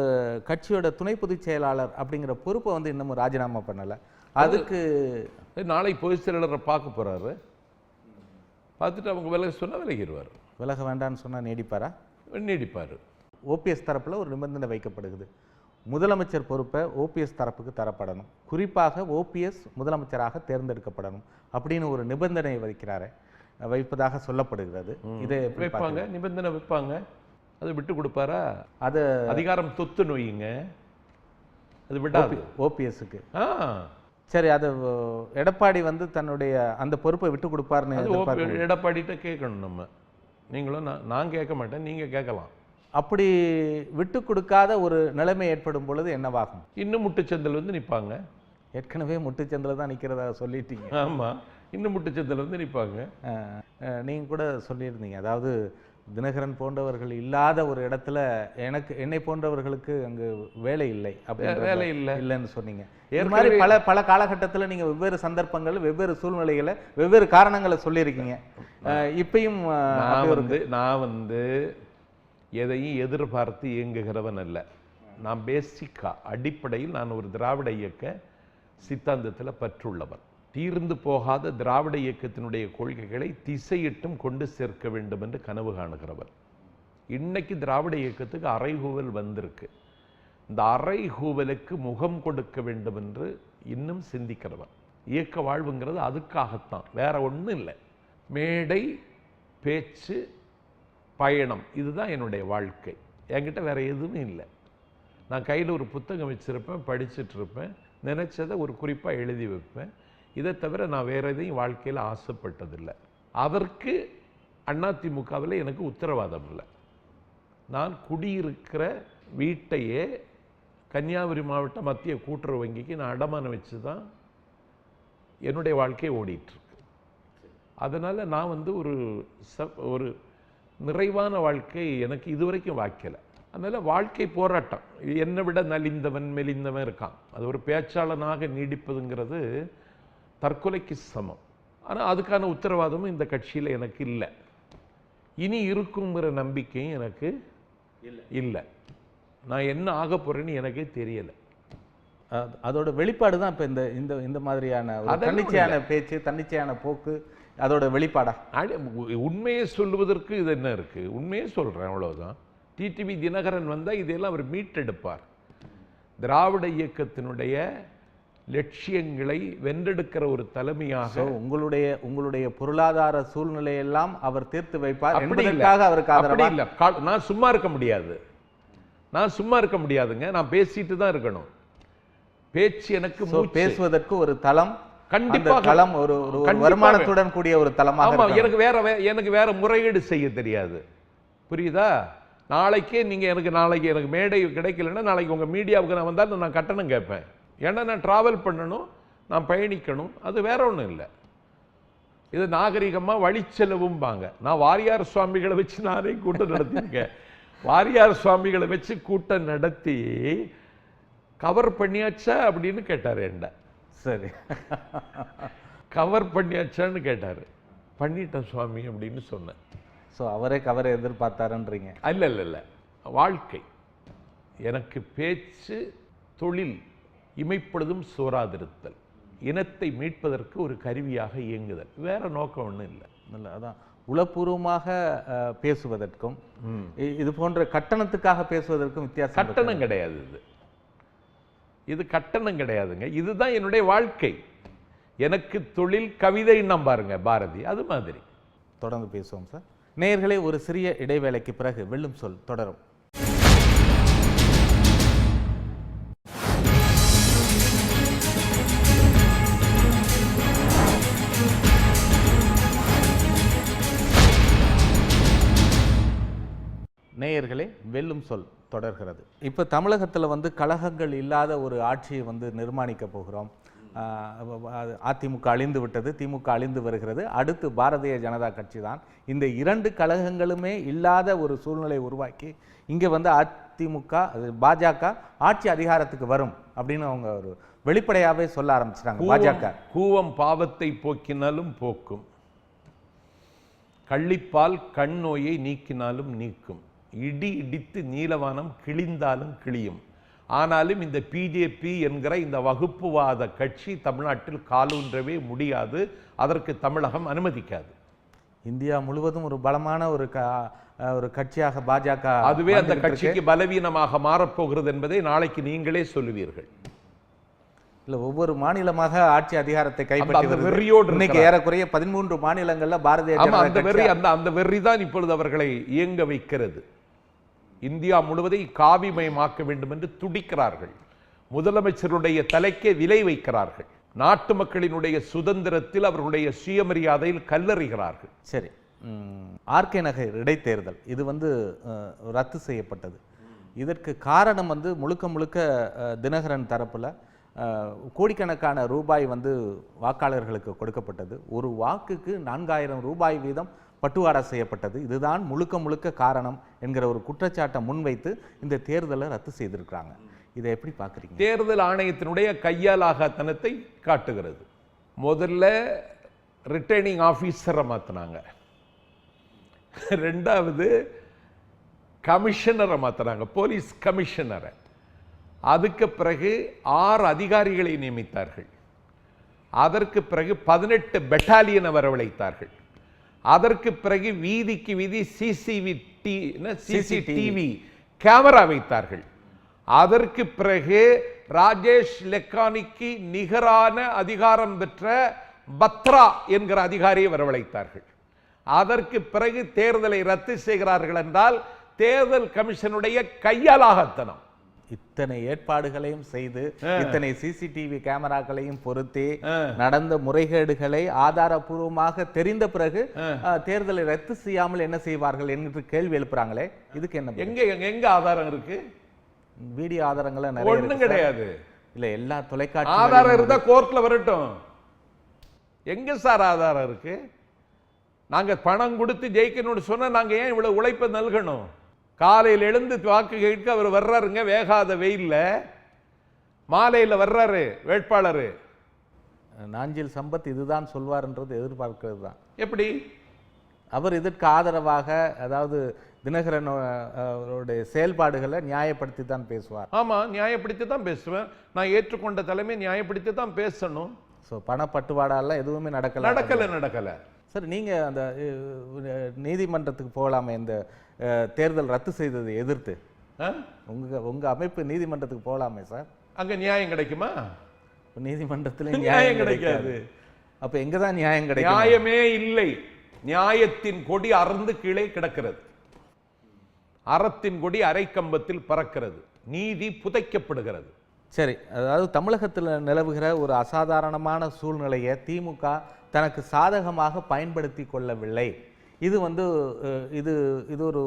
கட்சியோட துணை பொதுச் செயலாளர் அப்படிங்கிற பொறுப்பை வந்து இன்னமும் ராஜினாமா பண்ணலை. அதுக்கு நாளை பொதுச் செயலாளரை பார்க்க போகிறாரு. பார்த்துட்டு அவங்க விலக சொன்னால் விலகிடுவார். விலக வேண்டான்னு சொன்னால் நீடிப்பார். ஓபிஎஸ் தரப்பில் ஒரு நிபந்தனை வைக்கப்படுகிறது. முதலமைச்சர் பொறுப்பை ஓபிஎஸ் தரப்புக்கு தரப்படணும், குறிப்பாக ஓபிஎஸ் முதலமைச்சராக தேர்ந்தெடுக்கப்படணும் அப்படின்னு ஒரு நிபந்தனையை வைப்பதாக சொல்லப்படுகிறது. இதை வைப்பாங்க, நிபந்தனை வைப்பாங்க. அது விட்டு கொடுப்பாரா? அது அதிகாரம் தொத்து நோய்ங்க, அது விடாது ஓபிஎஸ்க்கு. சரி, அது எடப்பாடி வந்து தன்னுடைய அந்த பொறுப்பை விட்டு கொடுப்பாருன்னு எடப்பாடிட்ட கேட்கணும் நம்ம. நீங்களும் நான் கேட்க மாட்டேன், நீங்கள் கேட்கலாம். அப்படி விட்டு கொடுக்காத ஒரு நிலைமை ஏற்படும் பொழுது என்னவாகும்? இன்னும் முட்டுச்சந்தில் வந்து நிற்பாங்க. ஏற்கனவே முட்டுச்சந்தில் தான் நிற்கிறதா சொல்லிட்டீங்க. ஆமாம், இன்னும் முட்டுச்சந்தில் வந்து நிற்பாங்க. நீங்கள் கூட சொல்லியிருந்தீங்க, அதாவது தினகரன் போன்றவர்கள் இல்லாத ஒரு இடத்துல என்னை போன்றவர்களுக்கு அங்கு வேலை இல்லை, வேலை இல்லைன்னு சொன்னீங்க. இது மாதிரி பல காலகட்டத்தில் நீங்கள் வெவ்வேறு சந்தர்ப்பங்கள், வெவ்வேறு சூழ்நிலைகளை, வெவ்வேறு காரணங்களை சொல்லியிருக்கீங்க. இப்பயும் நான் வந்து எதையும் எதிர்பார்த்து இயங்குகிறவன் அல்ல. நான் அடிப்படையில் நான் ஒரு திராவிட இயக்க சித்தாந்தத்தில் பற்றுள்ளவன். தீர்ந்து போகாத திராவிட இயக்கத்தினுடைய கொள்கைகளை திசையிட்டும் கொண்டு சேர்க்க வேண்டும் என்று கனவு காணுகிறவர். இன்னைக்கு திராவிட இயக்கத்துக்கு அறைகூவல் வந்திருக்கு. இந்த அறைகூவலுக்கு முகம் கொடுக்க வேண்டும் என்று இன்னும் சிந்திக்கிறவர். இயக்க வாழ்வுங்கிறது அதுக்காகத்தான், வேற ஒன்றும் இல்லை. மேடை, பேச்சு, பயணம், இதுதான் என்னுடைய வாழ்க்கை. என்கிட்ட வேற எதுவும் இல்லை. நான் கையில் ஒரு புத்தகம் வச்சிருப்பேன், படிச்சுட்டு இருப்பேன், நினைச்சதை ஒரு குறிப்பாக எழுதி வைப்பேன். இதை தவிர நான் வேற எதையும் வாழ்க்கையில் ஆசைப்பட்டதில்லை. அதற்கு அதிமுகவில் எனக்கு உத்தரவாதம் இல்லை. நான் குடியிருக்கிற வீட்டையே கன்னியாகுமரி மாவட்ட மத்திய கூட்டுறவு வங்கிக்கு நான் அடமானம் வச்சு தான் என்னுடைய வாழ்க்கையை ஓடிட்டுருக்கு. அதனால் நான் வந்து ஒரு நிறைவான வாழ்க்கை எனக்கு இதுவரைக்கும் வாய்க்கலை. அதனால் வாழ்க்கை போராட்டம். என்னை விட நலிந்தவன் மெலிந்தவன் இருக்கான், அது ஒரு பேச்சாளனாக நீடிப்பதுங்கிறது தற்கொலைக்கு சமம். ஆனால் அதுக்கான உத்தரவாதமும் இந்த கட்சியில் எனக்கு இல்லை. இனி இருக்குங்கிற நம்பிக்கையும் எனக்கு இல்லை. நான் என்ன ஆக போகிறேன்னு எனக்கே தெரியலை. அதோட வெளிப்பாடு தான் இப்போ இந்த மாதிரியான தன்னிச்சையான பேச்சு, தன்னிச்சையான போக்கு, அதோட வெளிப்பாடா? உண்மையை சொல்லுவதற்கு இது என்ன இருக்குது? உண்மையே சொல்கிறேன், அவ்வளோதான். டிடிவி தினகரன் வந்தால் இதெல்லாம் அவர் மீட்டெடுப்பார். திராவிட இயக்கத்தினுடைய லட்சியங்களை வென்றெடுக்கிற ஒரு தலைமையாக. உங்களுடைய பொருளாதார சூழ்நிலையெல்லாம் அவர் தீர்த்து வைப்பார் அப்படி என்பதற்காக அவருக்கு அப்படி ஆதரவா? இல்ல. நான் சும்மா இருக்க முடியாது. நான் சும்மா இருக்க முடியாதுங்க. நான் பேசிட்டு தான் இருக்கணும். பேச்சு எனக்கு மூச்சு. பேசுவதற்கு ஒரு தளம், கண்டிப்பாக தளம் ஒரு வருமானத்துடன் கூடிய ஒரு தளமாக. ஆமா, எனக்கு வேற முறையீடு செய்ய தெரியாது. புரியுதா? நாளைக்கே நீங்க நாளைக்கு எனக்கு மேடை கிடைக்கலன்னா நாளைக்கு உங்க மீடியாவுக்கு நான் வந்தால் நான் கட்டணம் கேட்பேன். ஏன்னா நான் டிராவல் பண்ணணும், நான் பயணிக்கணும். அது வேற ஒன்றும் இல்லை. இது நாகரிகமா வழிச்செலவும்பாங்க. நான் வாரியார் சுவாமிகளை வச்சு நானே கூட்டம் நடத்தியிருக்கேன். வாரியார் சுவாமிகளை வச்சு கூட்டம் நடத்தி கவர் பண்ணியாச்சா அப்படின்னு கேட்டார் என்ன. சரி, கவர் பண்ணியாச்சான்னு கேட்டார். பண்ணிட்டேன் சுவாமி அப்படின்னு சொன்னேன். ஸோ அவரே கவரை எதிர்பார்த்தாருன்றீங்க? இல்லை, வாழ்க்கை எனக்கு பேச்சு, தொழில், இமைப்பொழுதும் சோராதிருத்தல், இனத்தை மீட்பதற்கு ஒரு கருவியாக இயங்குதல், வேற நோக்கம் ஒன்றும் இல்லை. இல்லை, அதான் உளப்பூர்வமாக பேசுவதற்கும் இது போன்ற கட்டணத்துக்காக பேசுவதற்கும் வித்தியாசம். கட்டணம் கிடையாது, இது கட்டணம் கிடையாதுங்க. இதுதான் என்னுடைய வாழ்க்கை. எனக்கு தொழில், கவிதை பாருங்க பாரதி, அது மாதிரி. தொடர்ந்து பேசுவோம் சார். நேயர்களே, ஒரு சிறிய இடைவேளைக்கு பிறகு வெல்லும் சொல் தொடரும். நேயர்களே, வெல்லும் சொல் தொடர்கிறது. இப்போ தமிழகத்தில் கலகங்கள் இல்லாத ஒரு ஆட்சியை நிர்மாணிக்க போகிறோம். அதிமுக அழிந்து விட்டது, திமுக அழிந்து வருகிறது, அடுத்து பாரதிய ஜனதா கட்சி தான். இந்த இரண்டு கழகங்களுமே இல்லாத ஒரு சூழ்நிலை உருவாக்கி இங்கே அதிமுக, பாஜக ஆட்சி அதிகாரத்துக்கு வரும் அப்படின்னு அவங்க ஒரு வெளிப்படையாகவே சொல்ல ஆரம்பிச்சிட்டாங்க. பாஜக கூவம் பாவத்தை போக்கினாலும் போக்கும், கள்ளிப்பால் கண் நோயை நீக்கினாலும் நீக்கும், இடி இடித்து நீலவானம் கிழிந்தாலும் கிழியும். ஆனாலும் இந்த பிஜேபி என்கிற இந்த வகுப்புவாத கட்சி தமிழ்நாட்டில் காலூன்றவே முடியாது. அதற்கு தமிழகம் அனுமதிக்காது. இந்தியா முழுவதும் ஒரு பலமான ஒரு கட்சியாக பாஜக, அதுவே அந்த கட்சிக்கு பலவீனமாக மாறப்போகிறது என்பதை நாளைக்கு நீங்களே சொல்லுவீர்கள். இல்ல, ஒவ்வொரு மாநிலமாக ஆட்சி அதிகாரத்தை கைப்பற்றி வெறியோடு இன்னைக்கு ஏறக்குறைய 13 மாநிலங்கள்ல பாரதிய அந்த வெறி தான் இப்பொழுது அவர்களை இயங்க வைக்கிறது. இந்தியா முழுவதை காவிமயமாக்க வேண்டும் என்று துடிக்கிறார்கள். முதலமைச்சருடைய தலைக்கே விலை வைக்கிறார்கள். நாட்டு மக்களினுடைய சுதந்திரத்தில், அவர்களுடைய சுயமரியாதையில் கல்லறிகிறார்கள். சரி, ஆர்கே நகர் இடைத்தேர்தல் இது ரத்து செய்யப்பட்டது. இதற்கு காரணம் முழுக்க முழுக்க தினகரன் தரப்புல கோடிக்கணக்கான ரூபாய் வாக்காளர்களுக்கு கொடுக்கப்பட்டது. ஒரு வாக்குக்கு 4000 ரூபாய் வீதம் பட்டுவாடா செய்யப்பட்டது. இதுதான் முழுக்க முழுக்க காரணம் என்கிற ஒரு குற்றச்சாட்டை முன்வைத்து இந்த தேர்தலை ரத்து செய்திருக்கிறாங்க. இதை எப்படி பார்க்குறீங்க? தேர்தல் ஆணையத்தினுடைய கையாலாகத்தனத்தை காட்டுகிறது. முதல்ல ரிட்டர்னிங் ஆஃபீஸரை மாற்றினாங்க, ரெண்டாவது கமிஷனரை மாற்றினாங்க, போலீஸ் கமிஷனரை. அதுக்கு பிறகு 6 அதிகாரிகளை நியமித்தார்கள். அதற்கு பிறகு 18 பெட்டாலியனை வரவழைத்தார்கள். அதற்கு பிறகு வீதிக்கு வீதி சிசிடிவி கேமரா வைத்தார்கள். அதற்கு பிறகு ராஜேஷ் லெக்கானிக்கு நிகரான அதிகாரம் பெற்ற பத்ரா என்கிற அதிகாரியை வரவழைத்தார்கள். அதற்கு பிறகு தேர்தலை ரத்து செய்கிறார்கள் என்றால் தேர்தல் கமிஷனுடைய கையாலாகத்தனம். இத்தனை ஏற்பாடுகளையும் செய்து, இத்தனை சிசிடிவி கேமராக்களையும் பொருத்தி நடந்த முறைகேடுகளை ஆதாரபூர்வமாக தெரிந்த பிறகு தேர்தலை ரத்து செய்யாமல் என்ன செய்வார்கள் என்று கேள்வி எழுப்புறாங்களே, இதுக்கு என்ன? எங்க ஆதாரம் இருக்கு? வீடியோ ஆதாரங்கள் நிறைய கிடையாது. இல்ல, எல்லா தொலைக்காட்சி ஆதாரம் இருந்தா கோர்ட்ல வரட்டும். எங்க சார் ஆதாரம் இருக்கு? நாங்க பணம் கொடுத்து ஜெயிக்கணும்னு சொன்னா நாங்க ஏன் இவ்வளவு உழைப்பை நல்கணும்? காலையில் எழுந்து வாக்கு கேட்க அவர் வர்றாருங்க, வேகாத வெயில்ல. மாலையில் வர்றாரு வேட்பாளர். நாஞ்சில் சம்பத் இதுதான் சொல்வார்ன்றது எதிர்பார்க்கிறது தான். எப்படி? அவர் இதற்கு ஆதரவாக, அதாவது தினகரன் செயல்பாடுகளை நியாயப்படுத்தி தான் பேசுவார். ஆமா, நியாயப்படுத்தி தான் பேசுவேன். நான் ஏற்றுக்கொண்ட தலைமை நியாயப்படுத்தி தான் பேசணும். ஸோ பணப்பட்டுவாடாலாம் எதுவுமே நடக்கல. சார், நீங்க அந்த நீதிமன்றத்துக்கு போகலாமே இந்த தேர்தல் ரத்து செய்ததை எதிர்த்து? உங்க அமைப்பு நீதிமன்றத்துக்கு போகலாமே சார்? அங்க நியாயம் கிடைக்குமா? நீதிமன்றத்தில் நியாயம் கிடைக்காது. அப்ப எங்கதான் நியாயம் கிடைக்கும்? நியாயமே இல்லை. நியாயத்தின் கொடி அறுந்து கீழே கிடக்கிறது. அறத்தின் கொடி அரைக்கம்பத்தில் பறக்கிறது. நீதி புதைக்கப்படுகிறது. சரி, அதாவது தமிழகத்தில் நிலவுகிற ஒரு அசாதாரணமான சூழ்நிலையை திமுக தனக்கு சாதகமாக பயன்படுத்தி கொள்ளவில்லை. இது வந்து இது இது ஒரு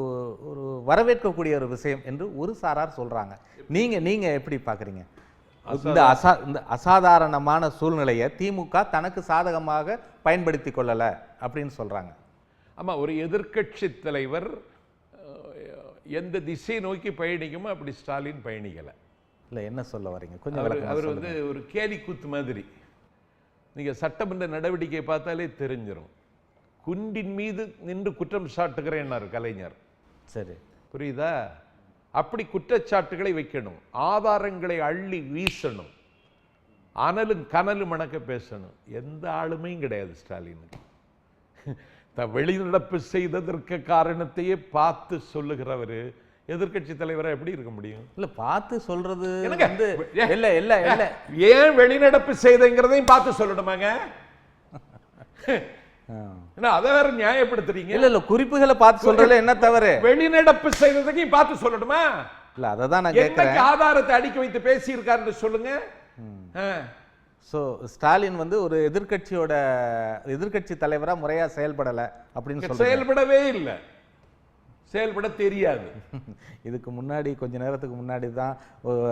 ஒரு வரவேற்கக்கூடிய ஒரு விஷயம் என்று ஒரு சாரார் சொல்றாங்க. நீங்க எப்படி பார்க்குறீங்க? இந்த அசாதாரணமான சூழ்நிலையை திமுக தனக்கு சாதகமாக பயன்படுத்தி கொள்ளலை அப்படின்னு சொல்றாங்க. ஆமா, ஒரு எதிர்க்கட்சி தலைவர் எந்த திசை நோக்கி பயணிக்குமோ அப்படி ஸ்டாலின் பயணிக்கலை. இல்லை, என்ன சொல்ல வரீங்க? கொஞ்சம் அவர் வந்து ஒரு கேலி கூத்து மாதிரி. நீங்க சட்டமன்ற நடவடிக்கை பார்த்தாலே தெரிஞ்சிடும். குண்டின் மீது நின்று குற்றம் சாட்டுகிறேன்னார் கலைஞர். சரி, புரியுதா? அப்படி குற்றச்சாட்டுகளை வைக்கணும், ஆதாரங்களை அள்ளி வீசணும், அனலும் கனலும் மணக்க பேசணும். எந்த ஆளுமையும் கிடையாது ஸ்டாலினுக்கு. வெளிநடப்பு செய்ததற்கு காரணத்தையே பார்த்து சொல்லுகிறவர் எதிர்க்கட்சி தலைவரா எப்படி இருக்க முடியும்? இல்ல, பார்த்து சொல்றது வந்து இல்ல இல்ல இல்ல ஏன் வெளிநடப்பு செய்தங்கிறதையும் பார்த்து சொல்லணுமாங்க? அதை வேற நியாயப்படுத்துறீங்க. இல்ல இல்ல, குறிப்புகளை பார்த்து சொல்றதுல என்ன தவறு? வெளிநடப்பு செய்ததையும் பார்த்து சொல்லணுமா? இல்ல, அததான் நான் கேட்கிறேன். ஆதாரத்தை அடிக்க வைத்து பேசி இருக்காருன்னு சொல்லுங்க. ஸோ ஸ்டாலின் வந்து ஒரு எதிர்க்கட்சி தலைவரா முறையா செயல்படலை அப்படின்னு சொல்ல. செயல்படவே இல்லை, செயல்பட தெரியாது. இதுக்கு முன்னாடி கொஞ்ச நேரத்துக்கு முன்னாடி தான்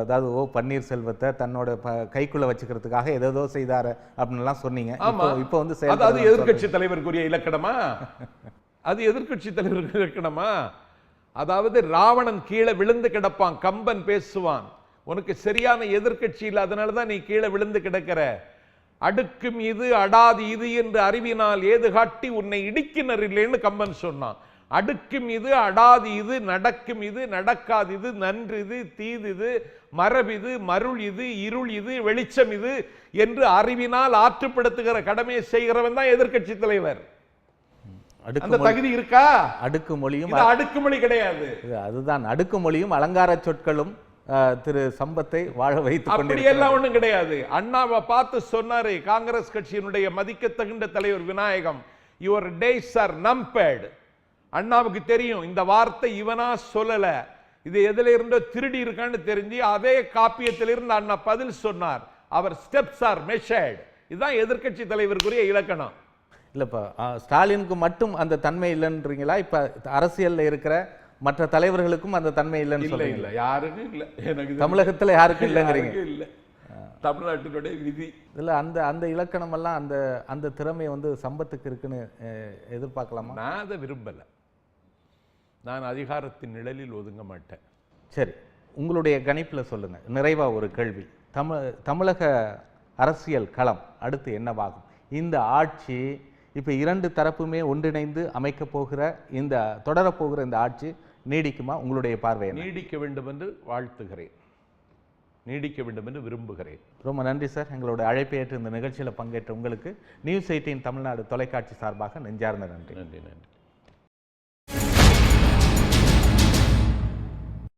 அதாவது பன்னீர்செல்வத்தை தன்னோட கைக்குள்ள வச்சுக்கிறதுக்காக ஏதோ செய்தாரு அப்படின்லாம் சொன்னீங்க. இப்போ வந்து அது எதிர்க்கட்சி தலைவருக்குரிய இலக்கணமா? அது எதிர்க்கட்சி தலைவருக்கு இலக்கணமா? அதாவது ராவணன் கீழே விழுந்து கிடப்பான், கம்பன் பேசுவான், உனக்கு சரியான எதிர்க்கட்சி இல்லை, அதனாலதான் நீ கீழே விழுந்து கிடக்கிற. அடுக்கும் இது அடாது இது என்று அறிவினால் ஏது காட்டி உன்னை இடிக்கினர் இல்லைன்னு கம்பன் சொன்னான். அடுக்கும் இது அடாது இது, நடக்கும் இது நடக்காது இது, நன்று இது தீது இது, மரபிது மருள் இது, இருள் இது வெளிச்சம் இது என்று அறிவினால் ஆற்றுப்படுத்துகிற கடமையை செய்கிறவன் தான் எதிர்க்கட்சி தலைவர். அந்த தகுதி இருக்கா? அடுக்குமொழியும் அடுக்குமொழி கிடையாது. அதுதான் அடுக்குமொழியும் அலங்கார சொற்களும் திரு சம்பத்தை வாழ வைத்து அப்படி எல்லாம் ஒண்ணும் கிடையாது. அண்ணாவை பார்த்து சொன்னாரு காங்கிரஸ் கட்சியினுடைய மதிக்கத்தகுந்த தலைவர் Vinayagam, your days or numbered. அண்ணாவுக்கு தெரியும் இந்த வார்த்தை இவனா சொல்லல, இது எதுல இருந்தோ திருடி இருக்கான்னு தெரிஞ்சு அதே காப்பியத்திலிருந்து அண்ணா பதில் சொன்னார். அவர் ஸ்டெப்ஸ் ஆர் மெஷர்ட். இதுதான் எதிர்க்கட்சி தலைவருக்குரிய இலக்கணம். இல்லப்பா, ஸ்டாலினுக்கு மட்டும் அந்த தன்மை இல்லைன்றீங்களா? இப்ப அரசியல்ல இருக்கிற மற்ற தலைவர்களுக்கும் அந்த தன்மை இல்லைன்னு சொல்றீங்க? இல்ல, யாருக்கும் இல்ல. எனக்கு தமிழகத்துல யாருக்கும் இல்லைங்கிறீங்க? இல்ல, தமிழ்நாட்டினுடைய விதி இல்ல. அந்த இலக்கணம் எல்லாம் அந்த திறமை வந்து சம்பத்துக்கு இருக்குன்னு எதிர்பார்க்கலாமா? நான் அதை விரும்பல. நான் அதிகாரத்தின் நிழலில் ஒதுங்க மாட்டேன். சரி, உங்களுடைய கணிப்புல சொல்லுங்க. நிறைவா ஒரு கேள்வி. தமிழக அரசியல் களம் அடுத்து என்னவாகும்? இந்த ஆட்சி இப்ப இரண்டு தரப்புமே ஒன்றிணைந்து அமைக்க போகிற தொடரப்போகிற இந்த ஆட்சி நீடிக்குமா? உங்களுடைய பார்வை என்ன? நீடிக்க வேண்டும் என்று வாழ்த்துகிறேன், நீடிக்க வேண்டும் என்று விரும்புகிறேன். ரொம்ப நன்றி சார். எங்களோட அழைப்பை ஏற்று இந்த நிகழ்ச்சியில் பங்கேற்ற உங்களுக்கு நியூஸ் 18 தமிழ்நாடு தொலைக்காட்சி சார்பாக நெஞ்சார்ந்த நன்றி. நன்றி.